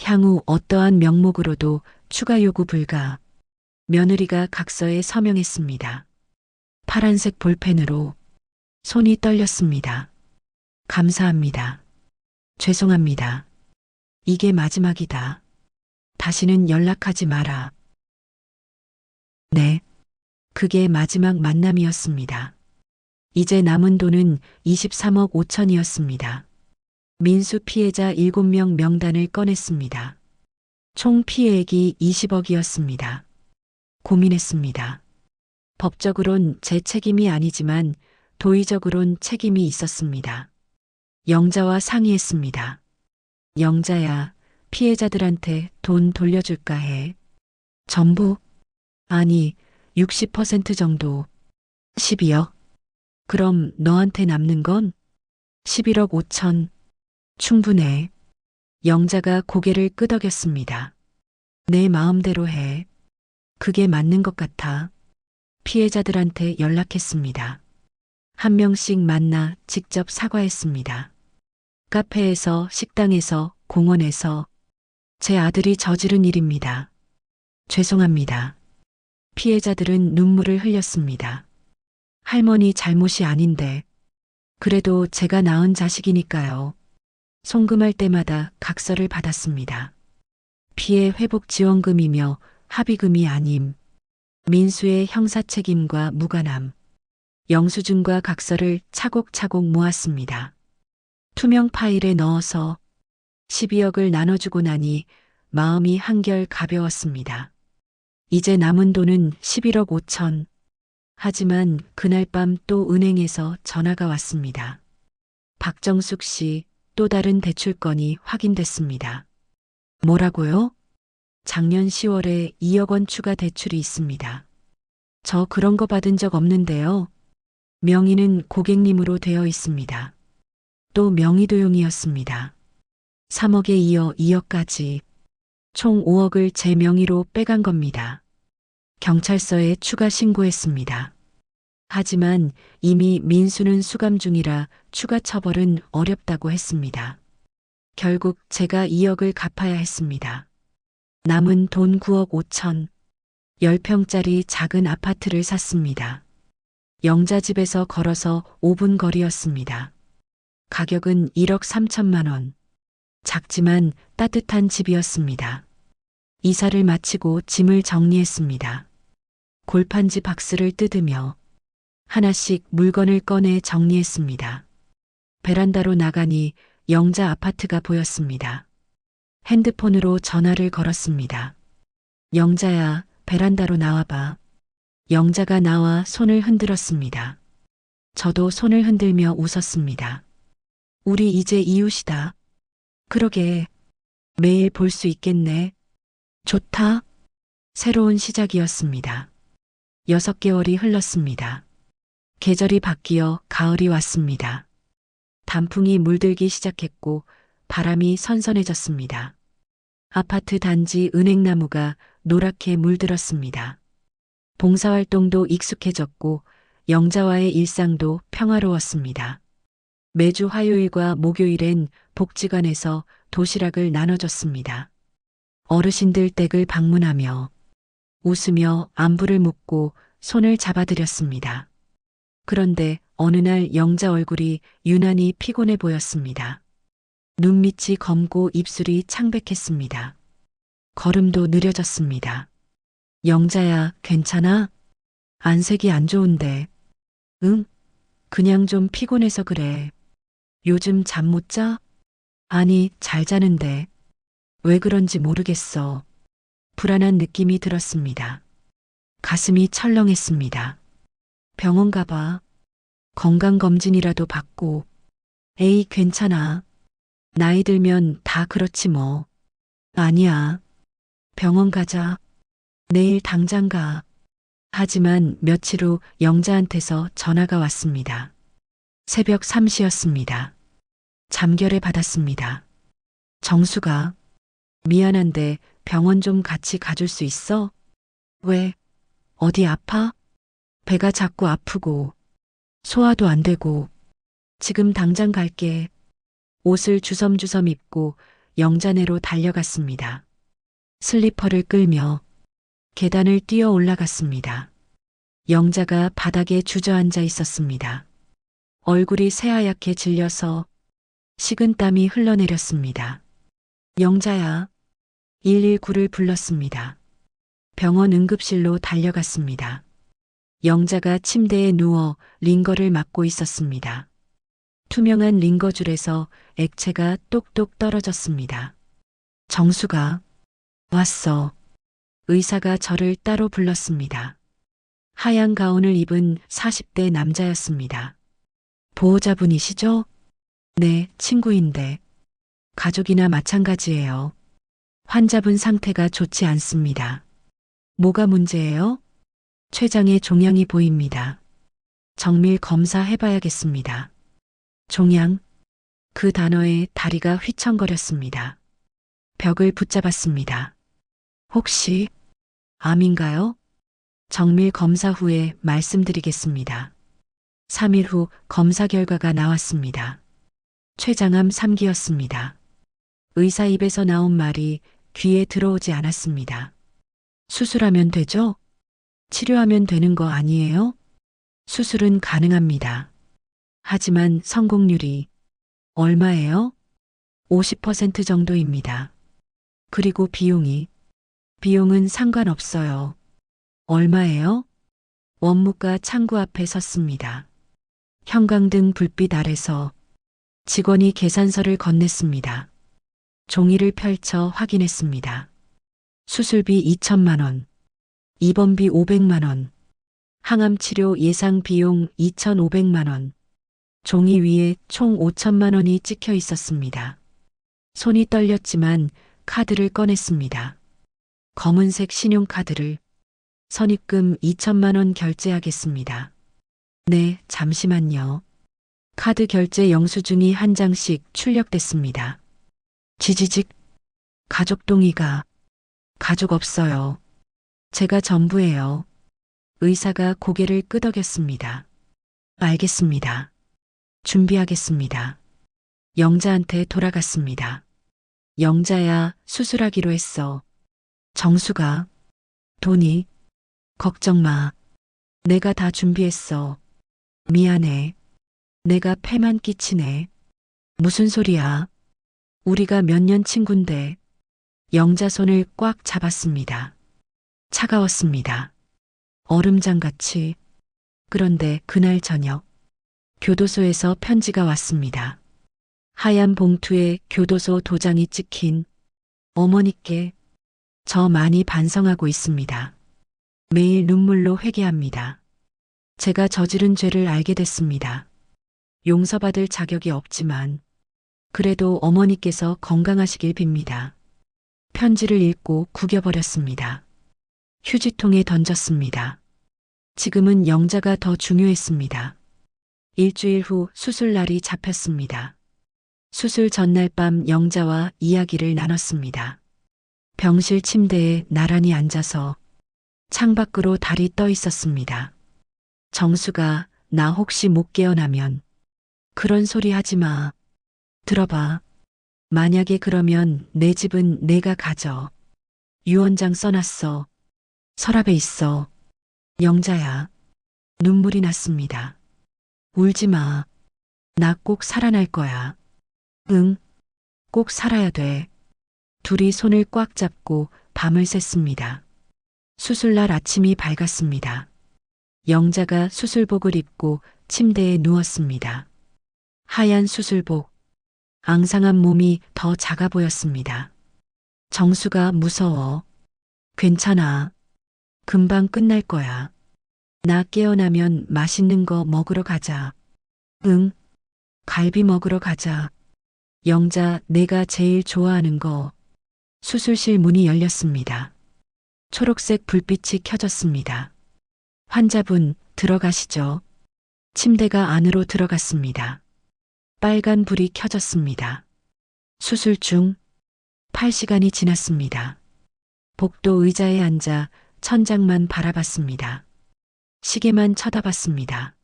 향후 어떠한 명목으로도 추가 요구 불가. 며느리가 각서에 서명했습니다. 파란색 볼펜으로. 손이 떨렸습니다. 감사합니다. 죄송합니다. 이게 마지막이다. 다시는 연락하지 마라. 네. 그게 마지막 만남이었습니다. 이제 남은 돈은 23억 5천이었습니다. 민수 피해자 7명 명단을 꺼냈습니다. 총 피해액이 20억이었습니다. 고민했습니다. 법적으론 제 책임이 아니지만 도의적으론 책임이 있었습니다. 영자와 상의했습니다. 영자야, 피해자들한테 돈 돌려줄까 해. 전부? 아니, 60% 정도. 12억. 그럼 너한테 남는 건? 11억 5천. 충분해. 영자가 고개를 끄덕였습니다. 내 마음대로 해. 그게 맞는 것 같아. 피해자들한테 연락했습니다. 한 명씩 만나 직접 사과했습니다. 카페에서, 식당에서, 공원에서. 제 아들이 저지른 일입니다. 죄송합니다. 피해자들은 눈물을 흘렸습니다. 할머니 잘못이 아닌데. 그래도 제가 낳은 자식이니까요. 송금할 때마다 각서를 받았습니다. 피해 회복 지원금이며 합의금이 아님. 민수의 형사 책임과 무관함. 영수증과 각서를 차곡차곡 모았습니다. 투명 파일에 넣어서 12억을 나눠주고 나니 마음이 한결 가벼웠습니다. 이제 남은 돈은 11억 5천. 하지만 그날 밤 또 은행에서 전화가 왔습니다. 박정숙 씨, 또 다른 대출건이 확인됐습니다. 뭐라고요? 작년 10월에 2억 원 추가 대출이 있습니다. 저 그런 거 받은 적 없는데요. 명의는 고객님으로 되어 있습니다. 또 명의도용이었습니다. 3억에 이어 2억까지 총 5억을 제 명의로 빼간 겁니다. 경찰서에 추가 신고했습니다. 하지만 이미 민수는 수감 중이라 추가 처벌은 어렵다고 했습니다. 결국 제가 2억을 갚아야 했습니다. 남은 돈 9억 5천. 10평짜리 작은 아파트를 샀습니다. 영자 집에서 걸어서 5분 거리였습니다. 가격은 1억 3천만 원. 작지만 따뜻한 집이었습니다. 이사를 마치고 짐을 정리했습니다. 골판지 박스를 뜯으며 하나씩 물건을 꺼내 정리했습니다. 베란다로 나가니 영자 아파트가 보였습니다. 핸드폰으로 전화를 걸었습니다. 영자야, 베란다로 나와봐. 영자가 나와 손을 흔들었습니다. 저도 손을 흔들며 웃었습니다. 우리 이제 이웃이다. 그러게. 매일 볼 수 있겠네. 좋다. 새로운 시작이었습니다. 6개월이 흘렀습니다. 계절이 바뀌어 가을이 왔습니다. 단풍이 물들기 시작했고 바람이 선선해졌습니다. 아파트 단지 은행나무가 노랗게 물들었습니다. 봉사활동도 익숙해졌고 영자와의 일상도 평화로웠습니다. 매주 화요일과 목요일엔 복지관에서 도시락을 나눠줬습니다. 어르신들 댁을 방문하며 웃으며 안부를 묻고 손을 잡아드렸습니다. 그런데 어느 날 영자 얼굴이 유난히 피곤해 보였습니다. 눈밑이 검고 입술이 창백했습니다. 걸음도 느려졌습니다. 영자야, 괜찮아? 안색이 안 좋은데. 응? 그냥 좀 피곤해서 그래. 요즘 잠 못 자? 아니, 잘 자는데. 왜 그런지 모르겠어. 불안한 느낌이 들었습니다. 가슴이 철렁했습니다. 병원 가봐. 건강검진이라도 받고. 에이, 괜찮아. 나이 들면 다 그렇지 뭐. 아니야. 병원 가자. 내일 당장 가. 하지만 며칠 후 영자한테서 전화가 왔습니다. 새벽 3시였습니다. 잠결에 받았습니다. 정수가, 미안한데 병원 좀 같이 가줄 수 있어? 왜? 어디 아파? 배가 자꾸 아프고, 소화도 안 되고, 지금 당장 갈게. 옷을 주섬주섬 입고 영자네로 달려갔습니다. 슬리퍼를 끌며 계단을 뛰어 올라갔습니다. 영자가 바닥에 주저앉아 있었습니다. 얼굴이 새하얗게 질려서 식은땀이 흘러내렸습니다. 영자야. 119를 불렀습니다. 병원 응급실로 달려갔습니다. 영자가 침대에 누워 링거를 맞고 있었습니다. 투명한 링거줄에서 액체가 똑똑 떨어졌습니다. 정수가 왔어. 의사가 저를 따로 불렀습니다. 하얀 가운을 입은 40대 남자였습니다. 보호자분이시죠? 네, 친구인데. 가족이나 마찬가지예요. 환자분 상태가 좋지 않습니다. 뭐가 문제예요? 췌장에 종양이 보입니다. 정밀 검사해봐야겠습니다. 종양. 그 단어에 다리가 휘청거렸습니다. 벽을 붙잡았습니다. 혹시 암인가요? 정밀 검사 후에 말씀드리겠습니다. 3일 후 검사 결과가 나왔습니다. 췌장암 3기였습니다. 의사 입에서 나온 말이 귀에 들어오지 않았습니다. 수술하면 되죠? 치료하면 되는 거 아니에요? 수술은 가능합니다. 하지만 성공률이 얼마예요? 50% 정도입니다. 그리고 비용은 상관없어요. 얼마예요? 원무과 창구 앞에 섰습니다. 형광등 불빛 아래서 직원이 계산서를 건넸습니다. 종이를 펼쳐 확인했습니다. 수술비 2천만 원, 입원비 500만 원, 항암치료 예상 비용 2,500만 원, 종이 위에 총 5천만 원이 찍혀 있었습니다. 손이 떨렸지만 카드를 꺼냈습니다. 검은색 신용카드를 선입금 2천만 원 결제하겠습니다. 네, 잠시만요. 카드 결제 영수증이 한 장씩 출력됐습니다. 지지직. 가족 동의가. 가족 없어요. 제가 전부예요. 의사가 고개를 끄덕였습니다. 알겠습니다. 준비하겠습니다. 영자한테 돌아갔습니다. 영자야, 수술하기로 했어. 정수가. 돈이. 걱정 마. 내가 다 준비했어. 미안해. 내가 폐만 끼치네. 무슨 소리야? 우리가 몇 년 친군데. 영자 손을 꽉 잡았습니다. 차가웠습니다. 얼음장같이. 그런데 그날 저녁 교도소에서 편지가 왔습니다. 하얀 봉투에 교도소 도장이 찍힌 어머니께 저 많이 반성하고 있습니다. 매일 눈물로 회개합니다. 제가 저지른 죄를 알게 됐습니다. 용서받을 자격이 없지만 그래도 어머니께서 건강하시길 빕니다. 편지를 읽고 구겨버렸습니다. 휴지통에 던졌습니다. 지금은 영자가 더 중요했습니다. 일주일 후 수술날이 잡혔습니다. 수술 전날 밤 영자와 이야기를 나눴습니다. 병실 침대에 나란히 앉아서 창밖으로 달이 떠 있었습니다. 정수가 나 혹시 못 깨어나면 그런 소리 하지 마. 들어봐. 만약에 그러면 내 집은 내가 가져. 유언장 써놨어. 서랍에 있어. 영자야. 눈물이 났습니다. 울지 마. 나 꼭 살아날 거야. 응. 꼭 살아야 돼. 둘이 손을 꽉 잡고 밤을 샜습니다. 수술날 아침이 밝았습니다. 영자가 수술복을 입고 침대에 누웠습니다. 하얀 수술복. 앙상한 몸이 더 작아 보였습니다. 정수가 무서워. 괜찮아. 금방 끝날 거야. 나 깨어나면 맛있는 거 먹으러 가자. 응. 갈비 먹으러 가자. 영자, 내가 제일 좋아하는 거. 수술실 문이 열렸습니다. 초록색 불빛이 켜졌습니다. 환자분, 들어가시죠. 침대가 안으로 들어갔습니다. 빨간 불이 켜졌습니다. 수술 중 8시간이 지났습니다. 복도 의자에 앉아 천장만 바라봤습니다. 시계만 쳐다봤습니다.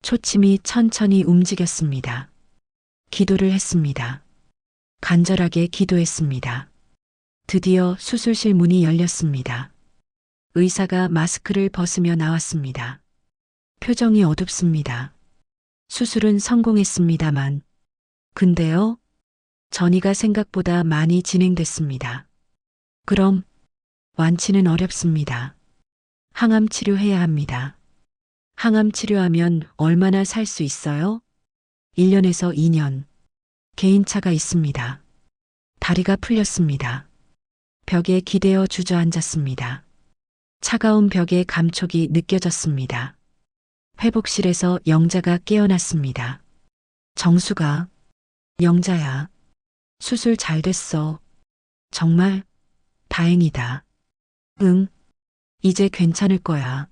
초침이 천천히 움직였습니다. 기도를 했습니다. 간절하게 기도했습니다. 드디어 수술실 문이 열렸습니다. 의사가 마스크를 벗으며 나왔습니다. 표정이 어둡습니다. 수술은 성공했습니다만. 근데요? 전이가 생각보다 많이 진행됐습니다. 그럼 완치는 어렵습니다. 항암 치료해야 합니다. 항암 치료하면 얼마나 살 수 있어요? 1년에서 2년. 개인차가 있습니다. 다리가 풀렸습니다. 벽에 기대어 주저앉았습니다. 차가운 벽의 감촉이 느껴졌습니다. 회복실에서 영자가 깨어났습니다. 정수가, 영자야, 수술 잘 됐어. 정말 다행이다. 응, 이제 괜찮을 거야.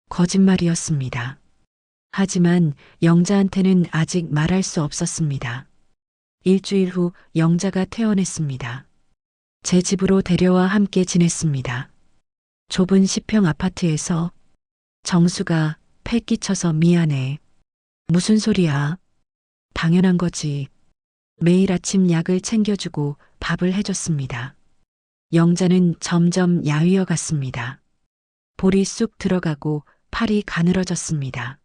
거짓말이었습니다. 하지만 영자한테는 아직 말할 수 없었습니다. 일주일 후 영자가 퇴원했습니다. 제 집으로 데려와 함께 지냈습니다. 좁은 10평 아파트에서. 정수가 패 끼쳐서 미안해. 무슨 소리야? 당연한 거지. 매일 아침 약을 챙겨주고 밥을 해줬습니다. 영자는 점점 야위어 갔습니다. 볼이 쑥 들어가고 팔이 가늘어졌습니다.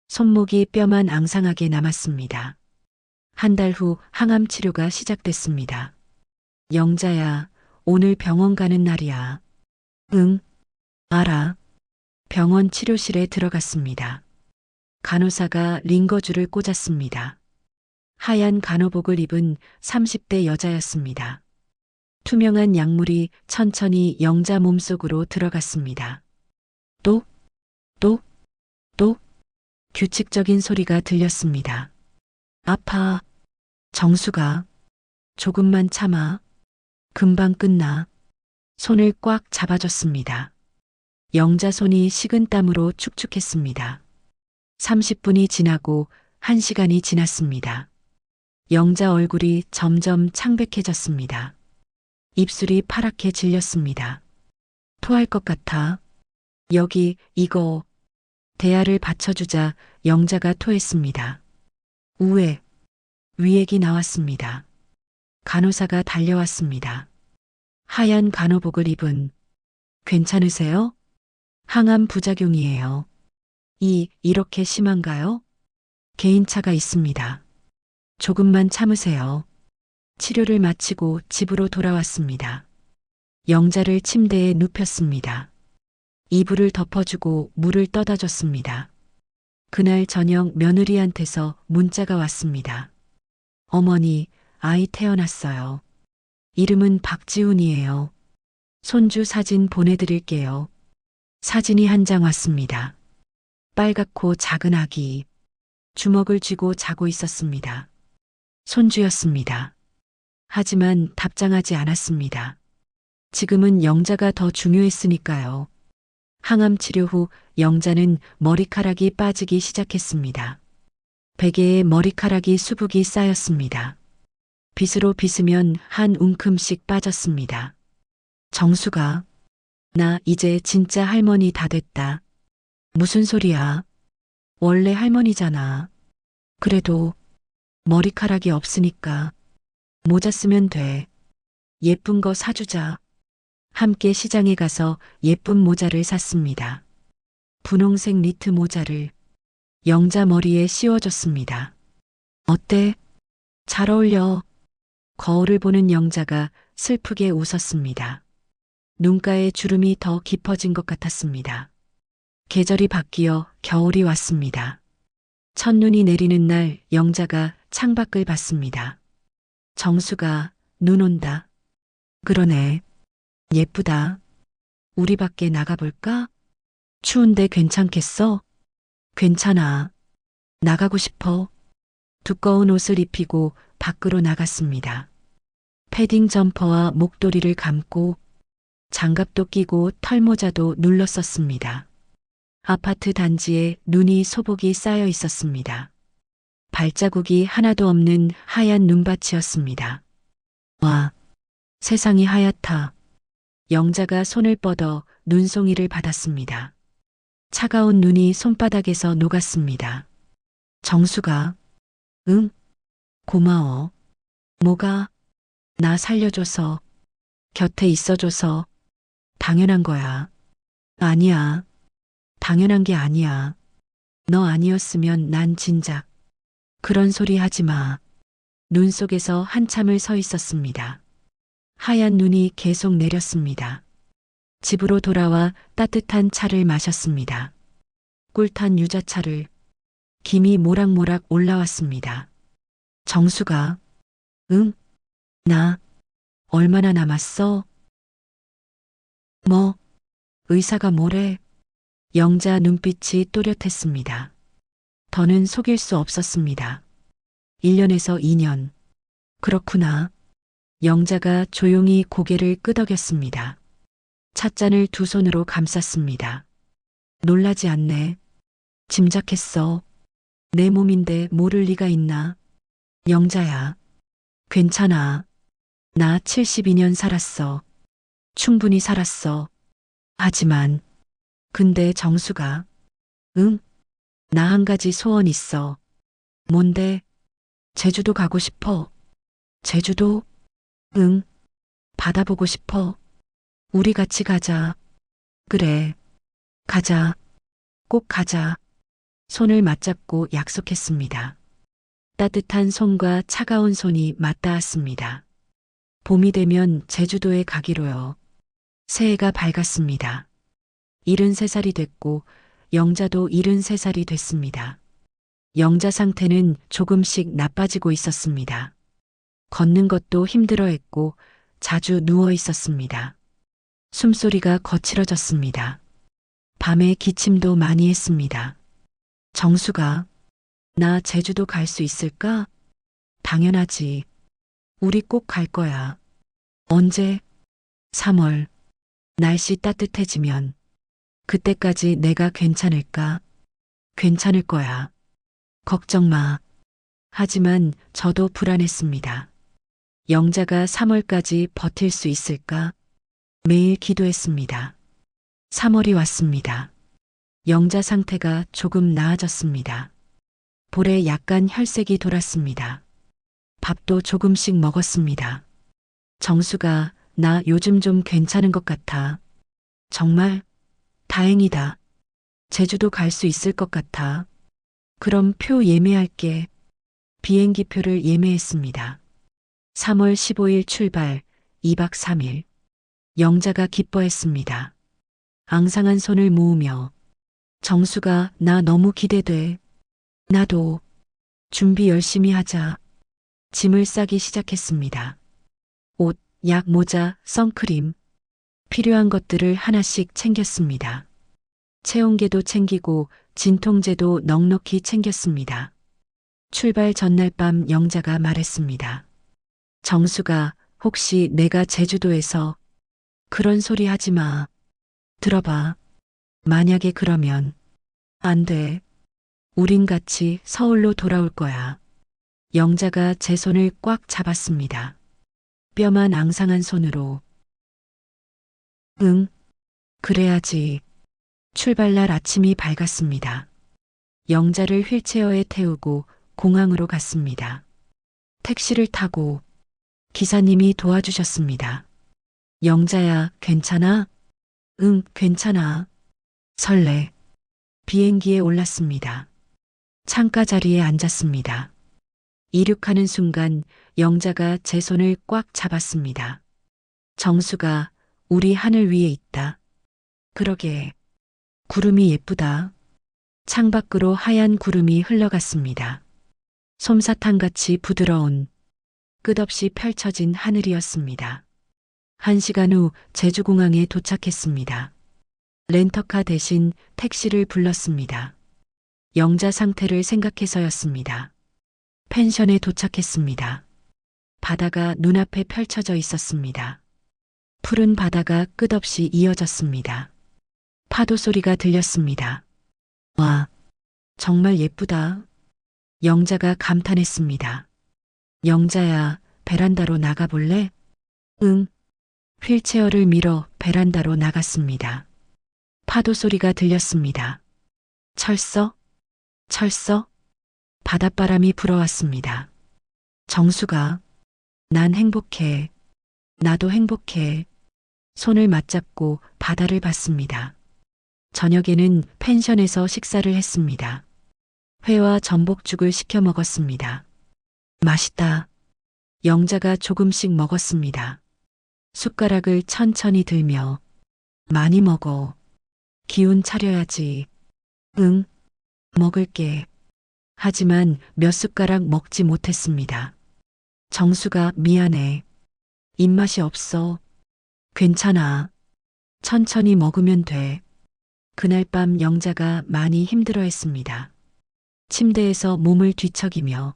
손목이 뼈만 앙상하게 남았습니다. 한 달 후 항암 치료가 시작됐습니다. 영자야, 오늘 병원 가는 날이야. 응, 알아. 병원 치료실에 들어갔습니다. 간호사가 링거줄을 꽂았습니다. 하얀 간호복을 입은 30대 여자였습니다. 투명한 약물이 천천히 영자 몸속으로 들어갔습니다. 똑, 똑, 똑. 규칙적인 소리가 들렸습니다. 아파. 정수가. 조금만 참아. 금방 끝나. 손을 꽉 잡아줬습니다. 영자 손이 식은땀으로 축축했습니다. 30분이 지나고 1시간이 지났습니다. 영자 얼굴이 점점 창백해졌습니다. 입술이 파랗게 질렸습니다. 토할 것 같아. 여기, 이거. 대야를 받쳐주자 영자가 토했습니다. 우에, 위액이 나왔습니다. 간호사가 달려왔습니다. 하얀 간호복을 입은. 괜찮으세요? 항암 부작용이에요. 이렇게 심한가요? 개인차가 있습니다. 조금만 참으세요. 치료를 마치고 집으로 돌아왔습니다. 영자를 침대에 눕혔습니다. 이불을 덮어주고 물을 떠다 줬습니다. 그날 저녁 며느리한테서 문자가 왔습니다. 어머니, 아이 태어났어요. 이름은 박지훈이에요. 손주 사진 보내드릴게요. 사진이 한 장 왔습니다. 빨갛고 작은 아기. 주먹을 쥐고 자고 있었습니다. 손주였습니다. 하지만 답장하지 않았습니다. 지금은 영자가 더 중요했으니까요. 항암 치료 후 영자는 머리카락이 빠지기 시작했습니다. 베개에 머리카락이 수북이 쌓였습니다. 빗으로 빗으면 한 움큼씩 빠졌습니다. 정수가, 나 이제 진짜 할머니 다 됐다. 무슨 소리야? 원래 할머니잖아. 그래도 머리카락이 없으니까 모자 쓰면 돼. 예쁜 거 사주자. 함께 시장에 가서 예쁜 모자를 샀습니다. 분홍색 니트 모자를 영자 머리에 씌워줬습니다. 어때? 잘 어울려. 거울을 보는 영자가 슬프게 웃었습니다. 눈가에 주름이 더 깊어진 것 같았습니다. 계절이 바뀌어 겨울이 왔습니다. 첫눈이 내리는 날 영자가 창밖을 봤습니다. 정수가 눈 온다. 그러네. 예쁘다. 우리 밖에 나가볼까? 추운데 괜찮겠어? 괜찮아. 나가고 싶어. 두꺼운 옷을 입히고 밖으로 나갔습니다. 패딩 점퍼와 목도리를 감고 장갑도 끼고 털모자도 눌렀었습니다. 아파트 단지에 눈이 소복이 쌓여 있었습니다. 발자국이 하나도 없는 하얀 눈밭이었습니다. 와, 세상이 하얗다. 영자가 손을 뻗어 눈송이를 받았습니다. 차가운 눈이 손바닥에서 녹았습니다. 정수가, 응? 고마워. 뭐가? 나 살려줘서, 곁에 있어줘서, 당연한 거야. 아니야. 당연한 게 아니야. 너 아니었으면 난 진작. 그런 소리 하지 마. 눈 속에서 한참을 서 있었습니다. 하얀 눈이 계속 내렸습니다. 집으로 돌아와 따뜻한 차를 마셨습니다. 꿀탄 유자차를. 김이 모락모락 올라왔습니다. 정수가, 응? 나, 얼마나 남았어? 뭐, 의사가 뭐래? 영자 눈빛이 또렷했습니다. 더는 속일 수 없었습니다. 1년에서 2년. 그렇구나. 영자가 조용히 고개를 끄덕였습니다. 찻잔을 두 손으로 감쌌습니다. 놀라지 않네. 짐작했어. 내 몸인데 모를 리가 있나. 영자야. 괜찮아. 나 72년 살았어. 충분히 살았어. 하지만, 근데 정수가, 응? 나 한 가지 소원 있어. 뭔데? 제주도 가고 싶어. 제주도? 응. 바다 보고 싶어. 우리 같이 가자. 그래. 가자. 꼭 가자. 손을 맞잡고 약속했습니다. 따뜻한 손과 차가운 손이 맞닿았습니다. 봄이 되면 제주도에 가기로요. 새해가 밝았습니다. 73살이 됐고 영자도 73살이 됐습니다. 영자 상태는 조금씩 나빠지고 있었습니다. 걷는 것도 힘들어했고 자주 누워 있었습니다. 숨소리가 거칠어졌습니다. 밤에 기침도 많이 했습니다. 정수가, 나 제주도 갈 수 있을까? 당연하지. 우리 꼭 갈 거야. 언제? 3월. 날씨 따뜻해지면. 그때까지 내가 괜찮을까? 괜찮을 거야. 걱정 마. 하지만 저도 불안했습니다. 영자가 3월까지 버틸 수 있을까? 매일 기도했습니다. 3월이 왔습니다. 영자 상태가 조금 나아졌습니다. 볼에 약간 혈색이 돌았습니다. 밥도 조금씩 먹었습니다. 정수가, 나 요즘 좀 괜찮은 것 같아. 정말? 다행이다. 제주도 갈 수 있을 것 같아. 그럼 표 예매할게. 비행기 표를 예매했습니다. 3월 15일 출발, 2박 3일. 영자가 기뻐했습니다. 앙상한 손을 모으며 정수가 나 너무 기대돼. 나도 준비 열심히 하자. 짐을 싸기 시작했습니다. 옷, 약, 모자, 선크림. 필요한 것들을 하나씩 챙겼습니다. 체온계도 챙기고 진통제도 넉넉히 챙겼습니다. 출발 전날 밤 영자가 말했습니다. 정수가 혹시 내가 제주도에서 그런 소리 하지 마. 들어봐. 만약에 그러면 안 돼. 우린 같이 서울로 돌아올 거야. 영자가 제 손을 꽉 잡았습니다. 뼈만 앙상한 손으로. 응, 그래야지. 출발날 아침이 밝았습니다. 영자를 휠체어에 태우고 공항으로 갔습니다. 택시를 타고 기사님이 도와주셨습니다. 영자야, 괜찮아? 응, 괜찮아. 설레. 비행기에 올랐습니다. 창가 자리에 앉았습니다. 이륙하는 순간 영자가 제 손을 꽉 잡았습니다. 정수가 우리 하늘 위에 있다. 그러게. 구름이 예쁘다. 창밖으로 하얀 구름이 흘러갔습니다. 솜사탕같이 부드러운 끝없이 펼쳐진 하늘이었습니다. 1시간 후 제주공항에 도착했습니다. 렌터카 대신 택시를 불렀습니다. 영자 상태를 생각해서였습니다. 펜션에 도착했습니다. 바다가 눈앞에 펼쳐져 있었습니다. 푸른 바다가 끝없이 이어졌습니다. 파도 소리가 들렸습니다. 와, 정말 예쁘다. 영자가 감탄했습니다. 영자야, 베란다로 나가볼래? 응. 휠체어를 밀어 베란다로 나갔습니다. 파도 소리가 들렸습니다. 철썩, 철썩. 바닷바람이 불어왔습니다. 정수가, 난 행복해. 나도 행복해. 손을 맞잡고 바다를 봤습니다. 저녁에는 펜션에서 식사를 했습니다. 회와 전복죽을 시켜 먹었습니다. 맛있다. 영자가 조금씩 먹었습니다. 숟가락을 천천히 들며 많이 먹어. 기운 차려야지. 응, 먹을게. 하지만 몇 숟가락 먹지 못했습니다. 정수가 미안해. 입맛이 없어. 괜찮아. 천천히 먹으면 돼. 그날 밤 영자가 많이 힘들어했습니다. 침대에서 몸을 뒤척이며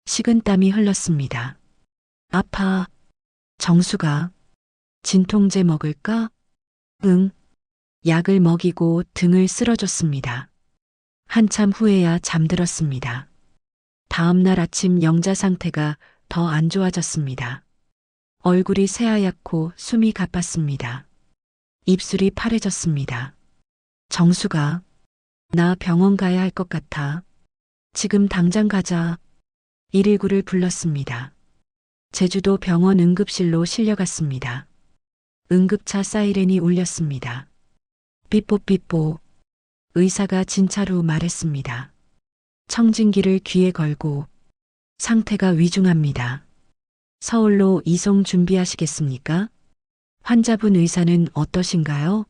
식은땀이 흘렀습니다. 아파. 정수가 진통제 먹을까? 응. 약을 먹이고 등을 쓸어줬습니다. 한참 후에야 잠들었습니다. 다음 날 아침 영자 상태가 더 안 좋아졌습니다. 얼굴이 새하얗고 숨이 가빴습니다. 입술이 파래졌습니다. 정수가 나 병원 가야 할 것 같아. 지금 당장 가자. 119를 불렀습니다. 제주도 병원 응급실로 실려갔습니다. 응급차 사이렌이 울렸습니다. 삐뽀삐뽀. 의사가 진찰 후 말했습니다. 청진기를 귀에 걸고 상태가 위중합니다. 서울로 이송 준비하시겠습니까? 환자분 의사는 어떠신가요?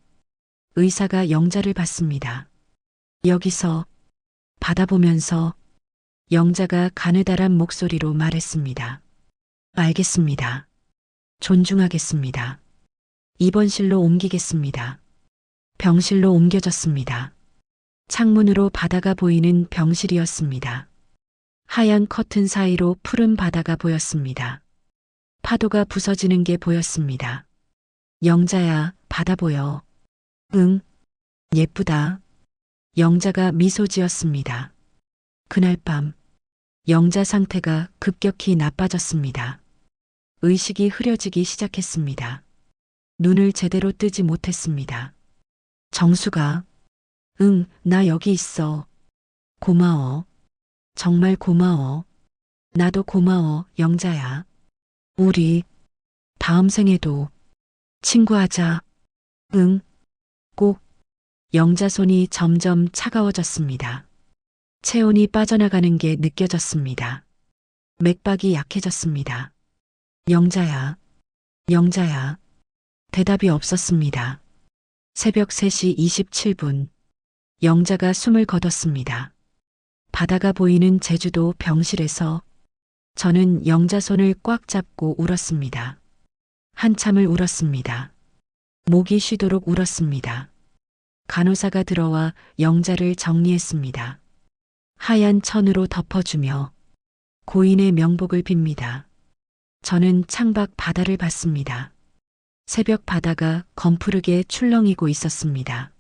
의사가 영자를 봤습니다. 여기서 받아보면서 영자가 가느다란 목소리로 말했습니다. 알겠습니다. 존중하겠습니다. 입원실로 옮기겠습니다. 병실로 옮겨졌습니다. 창문으로 바다가 보이는 병실이었습니다. 하얀 커튼 사이로 푸른 바다가 보였습니다. 파도가 부서지는 게 보였습니다. 영자야, 바다 보여. 응, 예쁘다. 영자가 미소 지었습니다. 그날 밤, 영자 상태가 급격히 나빠졌습니다. 의식이 흐려지기 시작했습니다. 눈을 제대로 뜨지 못했습니다. 정수가, 응, 나 여기 있어. 고마워. 정말 고마워. 나도 고마워, 영자야. 우리 다음 생에도 친구하자. 응, 꼭. 영자 손이 점점 차가워졌습니다. 체온이 빠져나가는 게 느껴졌습니다. 맥박이 약해졌습니다. 영자야, 영자야. 대답이 없었습니다. 새벽 3시 27분. 영자가 숨을 거뒀습니다. 바다가 보이는 제주도 병실에서 저는 영자 손을 꽉 잡고 울었습니다. 한참을 울었습니다. 목이 쉬도록 울었습니다. 간호사가 들어와 영자를 정리했습니다. 하얀 천으로 덮어주며 고인의 명복을 빕니다. 저는 창밖 바다를 봤습니다. 새벽 바다가 검푸르게 출렁이고 있었습니다.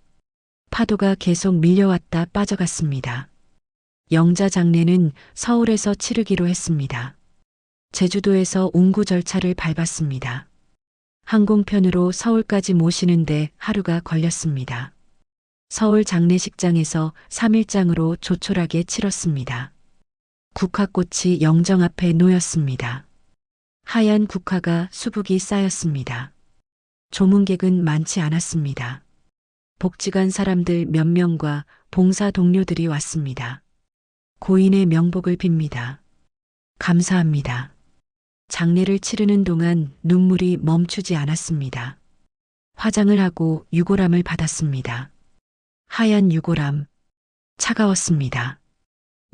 파도가 계속 밀려왔다 빠져갔습니다. 영자 장례는 서울에서 치르기로 했습니다. 제주도에서 운구 절차를 밟았습니다. 항공편으로 서울까지 모시는데 하루가 걸렸습니다. 서울 장례식장에서 3일장으로 조촐하게 치렀습니다. 국화꽃이 영정 앞에 놓였습니다. 하얀 국화가 수북이 쌓였습니다. 조문객은 많지 않았습니다. 복지관 사람들 몇 명과 봉사 동료들이 왔습니다. 고인의 명복을 빕니다. 감사합니다. 장례를 치르는 동안 눈물이 멈추지 않았습니다. 화장을 하고 유골함을 받았습니다. 하얀 유골함. 차가웠습니다.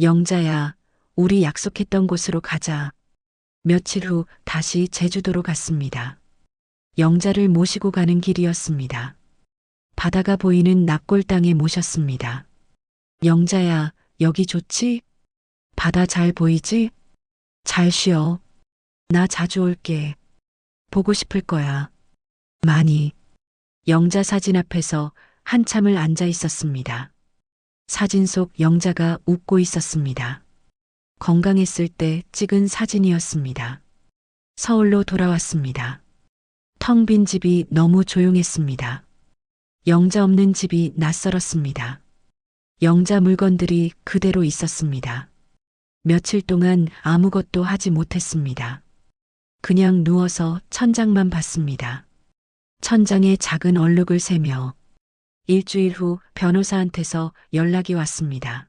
영자야, 우리 약속했던 곳으로 가자. 며칠 후 다시 제주도로 갔습니다. 영자를 모시고 가는 길이었습니다. 바다가 보이는 납골 땅에 모셨습니다. 영자야, 여기 좋지? 바다 잘 보이지? 잘 쉬어. 나 자주 올게. 보고 싶을 거야. 많이. 영자 사진 앞에서 한참을 앉아 있었습니다. 사진 속 영자가 웃고 있었습니다. 건강했을 때 찍은 사진이었습니다. 서울로 돌아왔습니다. 텅 빈 집이 너무 조용했습니다. 영자 없는 집이 낯설었습니다. 영자 물건들이 그대로 있었습니다. 며칠 동안 아무것도 하지 못했습니다. 그냥 누워서 천장만 봤습니다. 천장에 작은 얼룩을 세며 일주일 후 변호사한테서 연락이 왔습니다.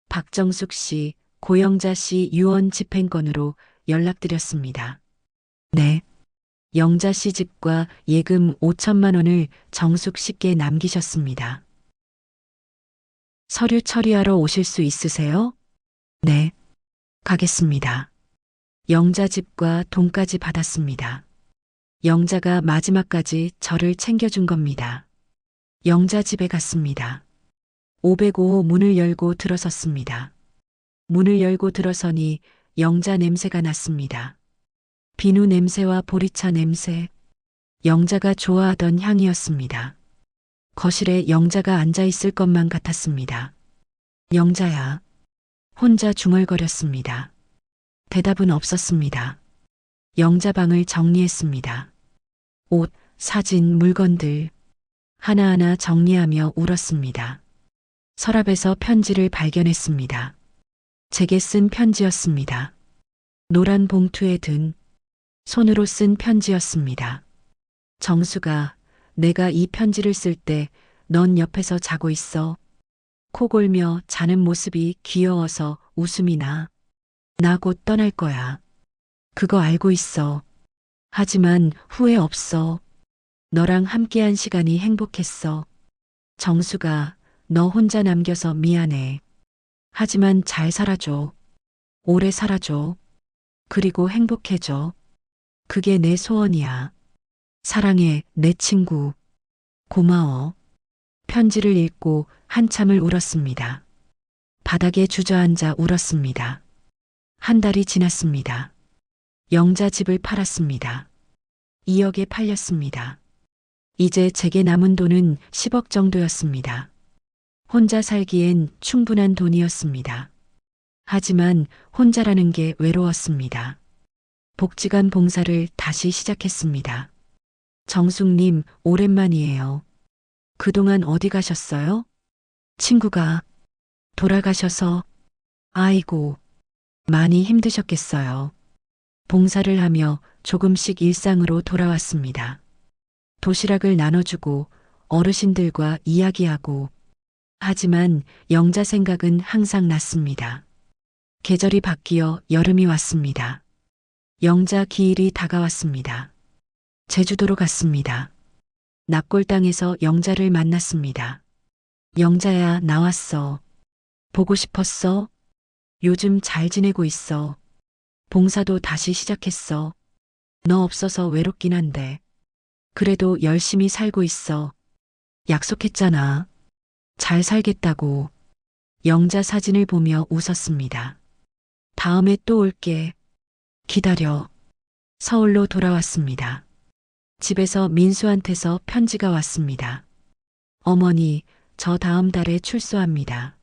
박정숙 씨, 고영자 씨 유언 집행건으로 연락드렸습니다. 네. 영자 씨 집과 예금 5천만 원을 정숙 씨께 남기셨습니다. 서류 처리하러 오실 수 있으세요? 네. 가겠습니다. 영자 집과 돈까지 받았습니다. 영자가 마지막까지 저를 챙겨준 겁니다. 영자 집에 갔습니다. 505호 문을 열고 들어섰습니다. 문을 열고 들어서니 영자 냄새가 났습니다. 비누 냄새와 보리차 냄새, 영자가 좋아하던 향이었습니다. 거실에 영자가 앉아 있을 것만 같았습니다. 영자야. 혼자 중얼거렸습니다. 대답은 없었습니다. 영자 방을 정리했습니다. 옷, 사진, 물건들 하나하나 정리하며 울었습니다. 서랍에서 편지를 발견했습니다. 제게 쓴 편지였습니다. 노란 봉투에 든 손으로 쓴 편지였습니다. 정수가, 내가 이 편지를 쓸 때 넌 옆에서 자고 있어. 코 골며 자는 모습이 귀여워서 웃음이 나. 나 곧 떠날 거야. 그거 알고 있어. 하지만 후회 없어. 너랑 함께한 시간이 행복했어. 정수가, 너 혼자 남겨서 미안해. 하지만 잘 살아줘. 오래 살아줘. 그리고 행복해져. 그게 내 소원이야. 사랑해, 내 친구. 고마워. 편지를 읽고 한참을 울었습니다. 바닥에 주저앉아 울었습니다. 한 달이 지났습니다. 영자 집을 팔았습니다. 2억에 팔렸습니다. 이제 제게 남은 돈은 10억 정도였습니다. 혼자 살기엔 충분한 돈이었습니다. 하지만 혼자라는 게 외로웠습니다. 복지관 봉사를 다시 시작했습니다. 정숙님, 오랜만이에요. 그동안 어디 가셨어요? 친구가 돌아가셔서. 아이고, 많이 힘드셨겠어요. 봉사를 하며 조금씩 일상으로 돌아왔습니다. 도시락을 나눠주고 어르신들과 이야기하고. 하지만 영자 생각은 항상 났습니다. 계절이 바뀌어 여름이 왔습니다. 영자 기일이 다가왔습니다. 제주도로 갔습니다. 납골 땅에서 영자를 만났습니다. 영자야, 나왔어. 보고 싶었어? 요즘 잘 지내고 있어. 봉사도 다시 시작했어. 너 없어서 외롭긴 한데. 그래도 열심히 살고 있어. 약속했잖아. 잘 살겠다고. 영자 사진을 보며 웃었습니다. 다음에 또 올게. 기다려. 서울로 돌아왔습니다. 집에서 민수한테서 편지가 왔습니다. 어머니, 저 다음 달에 출소합니다.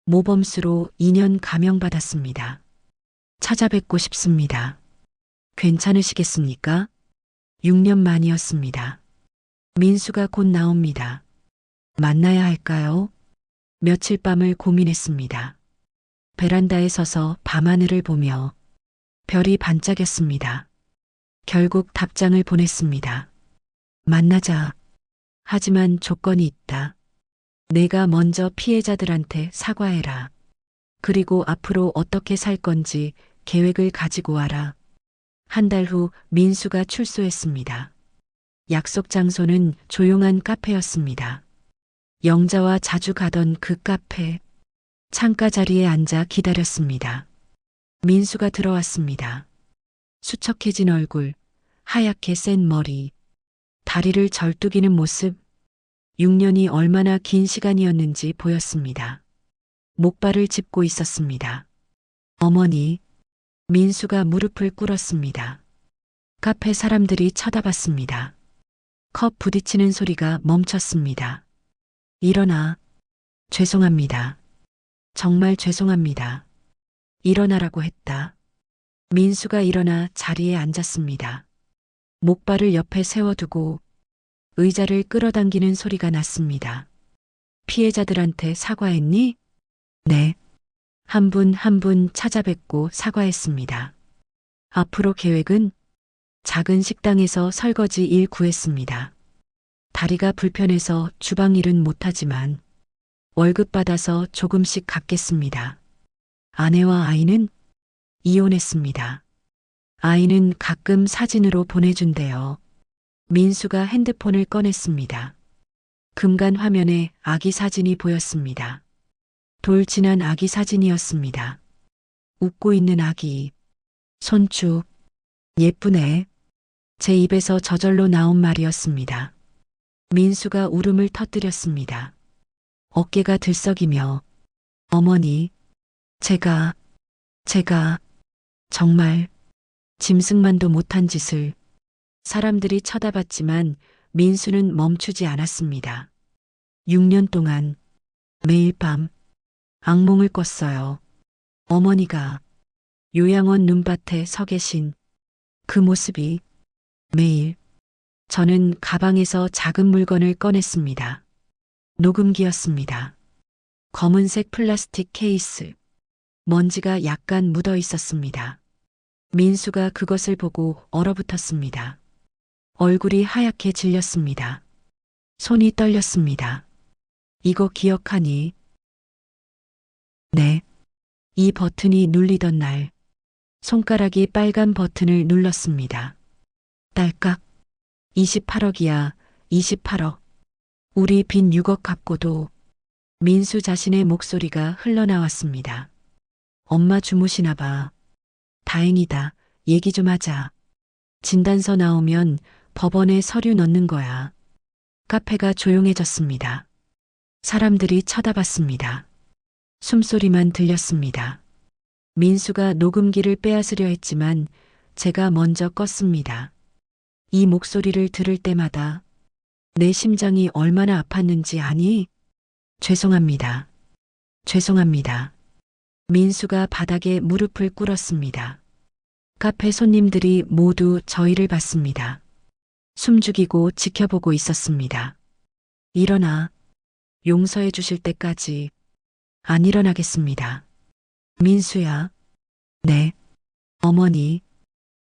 모범수로 2년 감형받았습니다. 찾아뵙고 싶습니다. 괜찮으시겠습니까? 6년 만이었습니다. 민수가 곧 나옵니다. 만나야 할까요? 며칠 밤을 고민했습니다. 베란다에 서서 밤하늘을 보며 별이 반짝였습니다. 결국 답장을 보냈습니다. 만나자. 하지만 조건이 있다. 내가 먼저 피해자들한테 사과해라. 그리고 앞으로 어떻게 살 건지 계획을 가지고 와라. 한 달 후 민수가 출소했습니다. 약속 장소는 조용한 카페였습니다. 영자와 자주 가던 그 카페. 창가 자리에 앉아 기다렸습니다. 민수가 들어왔습니다. 수척해진 얼굴, 하얗게 센 머리, 다리를 절뚝이는 모습. 6년이 얼마나 긴 시간이었는지 보였습니다. 목발을 짚고 있었습니다. 어머니, 민수가 무릎을 꿇었습니다. 카페 사람들이 쳐다봤습니다. 컵 부딪히는 소리가 멈췄습니다. 일어나. 죄송합니다. 정말 죄송합니다. 일어나라고 했다. 민수가 일어나 자리에 앉았습니다. 목발을 옆에 세워두고 의자를 끌어당기는 소리가 났습니다. 피해자들한테 사과했니? 네. 한 분 한 분 찾아뵙고 사과했습니다. 앞으로 계획은 작은 식당에서 설거지 일 구했습니다. 다리가 불편해서 주방 일은 못하지만 월급 받아서 조금씩 갚겠습니다. 아내와 아이는 이혼했습니다. 아이는 가끔 사진으로 보내준대요. 민수가 핸드폰을 꺼냈습니다. 금간 화면에 아기 사진이 보였습니다. 돌진한 아기 사진이었습니다. 웃고 있는 아기. 손주. 예쁘네. 제 입에서 저절로 나온 말이었습니다. 민수가 울음을 터뜨렸습니다. 어깨가 들썩이며 어머니, 제가 정말 짐승만도 못한 짓을. 사람들이 쳐다봤지만 민수는 멈추지 않았습니다. 6년 동안 매일 밤 악몽을 꿨어요. 어머니가 요양원 눈밭에 서 계신 그 모습이. 매일 저는 가방에서 작은 물건을 꺼냈습니다. 녹음기였습니다. 검은색 플라스틱 케이스. 먼지가 약간 묻어 있었습니다. 민수가 그것을 보고 얼어붙었습니다. 얼굴이 하얗게 질렸습니다. 손이 떨렸습니다. 이거 기억하니? 네. 이 버튼이 눌리던 날, 손가락이 빨간 버튼을 눌렀습니다. 딸깍. 28억이야, 28억. 우리 빚 6억 갚고도. 민수 자신의 목소리가 흘러나왔습니다. 엄마 주무시나 봐. 다행이다. 얘기 좀 하자. 진단서 나오면 법원에 서류 넣는 거야. 카페가 조용해졌습니다. 사람들이 쳐다봤습니다. 숨소리만 들렸습니다. 민수가 녹음기를 빼앗으려 했지만 제가 먼저 껐습니다. 이 목소리를 들을 때마다 내 심장이 얼마나 아팠는지 아니? 죄송합니다. 죄송합니다. 민수가 바닥에 무릎을 꿇었습니다. 카페 손님들이 모두 저희를 봤습니다. 숨죽이고 지켜보고 있었습니다. 일어나. 용서해 주실 때까지 안 일어나겠습니다. 민수야. 네. 어머니,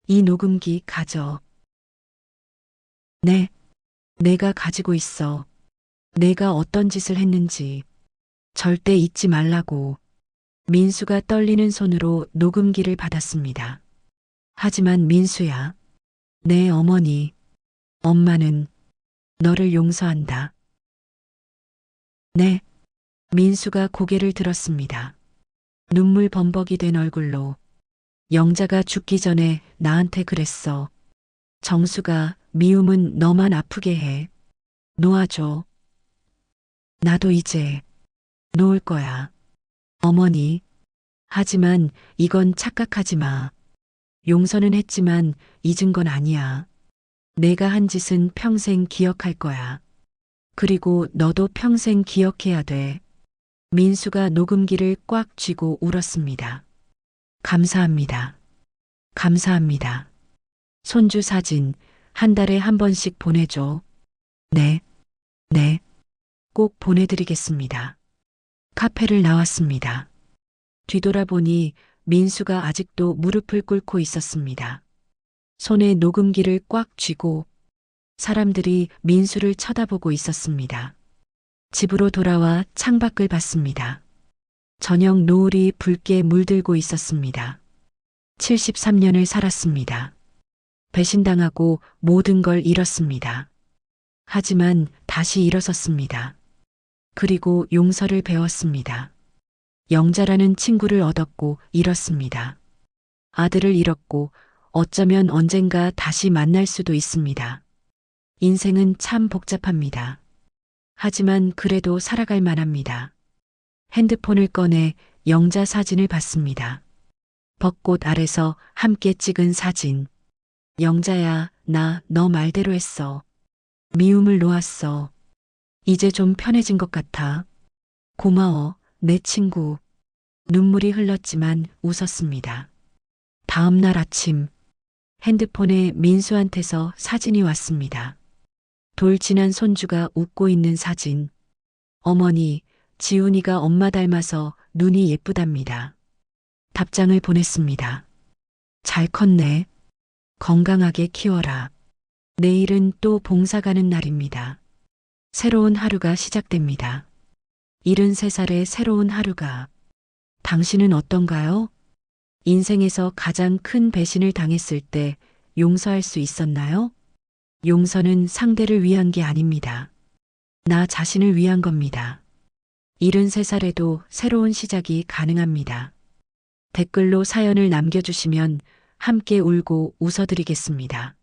이 녹음기 가져. 네. 내가 가지고 있어. 내가 어떤 짓을 했는지 절대 잊지 말라고. 민수가 떨리는 손으로 녹음기를 받았습니다. 하지만 민수야, 내 어머니, 엄마는 너를 용서한다. 네. 민수가 고개를 들었습니다. 눈물 범벅이 된 얼굴로. 영자가 죽기 전에 나한테 그랬어. 정수가 미움은 너만 아프게 해. 놓아줘. 나도 이제 놓을 거야. 어머니. 하지만 이건 착각하지 마. 용서는 했지만 잊은 건 아니야. 내가 한 짓은 평생 기억할 거야. 그리고 너도 평생 기억해야 돼. 민수가 녹음기를 꽉 쥐고 울었습니다. 감사합니다. 감사합니다. 손주 사진 한 달에 한 번씩 보내줘. 네, 네. 꼭 보내드리겠습니다. 카페를 나왔습니다. 뒤돌아보니 민수가 아직도 무릎을 꿇고 있었습니다. 손에 녹음기를 꽉 쥐고 사람들이 민수를 쳐다보고 있었습니다. 집으로 돌아와 창밖을 봤습니다. 저녁 노을이 붉게 물들고 있었습니다. 73년을 살았습니다. 배신당하고 모든 걸 잃었습니다. 하지만 다시 일어섰습니다. 그리고 용서를 배웠습니다. 영자라는 친구를 얻었고 잃었습니다. 아들을 잃었고 어쩌면 언젠가 다시 만날 수도 있습니다. 인생은 참 복잡합니다. 하지만 그래도 살아갈 만합니다. 핸드폰을 꺼내 영자 사진을 봤습니다. 벚꽃 아래서 함께 찍은 사진. 영자야, 나 너 말대로 했어. 미움을 놓았어. 이제 좀 편해진 것 같아. 고마워, 내 친구. 눈물이 흘렀지만 웃었습니다. 다음 날 아침, 핸드폰에 민수한테서 사진이 왔습니다. 돌 지난 손주가 웃고 있는 사진. 어머니, 지훈이가 엄마 닮아서 눈이 예쁘답니다. 답장을 보냈습니다. 잘 컸네. 건강하게 키워라. 내일은 또 봉사 가는 날입니다. 새로운 하루가 시작됩니다. 73살의 새로운 하루가. 당신은 어떤가요? 인생에서 가장 큰 배신을 당했을 때 용서할 수 있었나요? 용서는 상대를 위한 게 아닙니다. 나 자신을 위한 겁니다. 73살에도 새로운 시작이 가능합니다. 댓글로 사연을 남겨주시면 함께 울고 웃어드리겠습니다.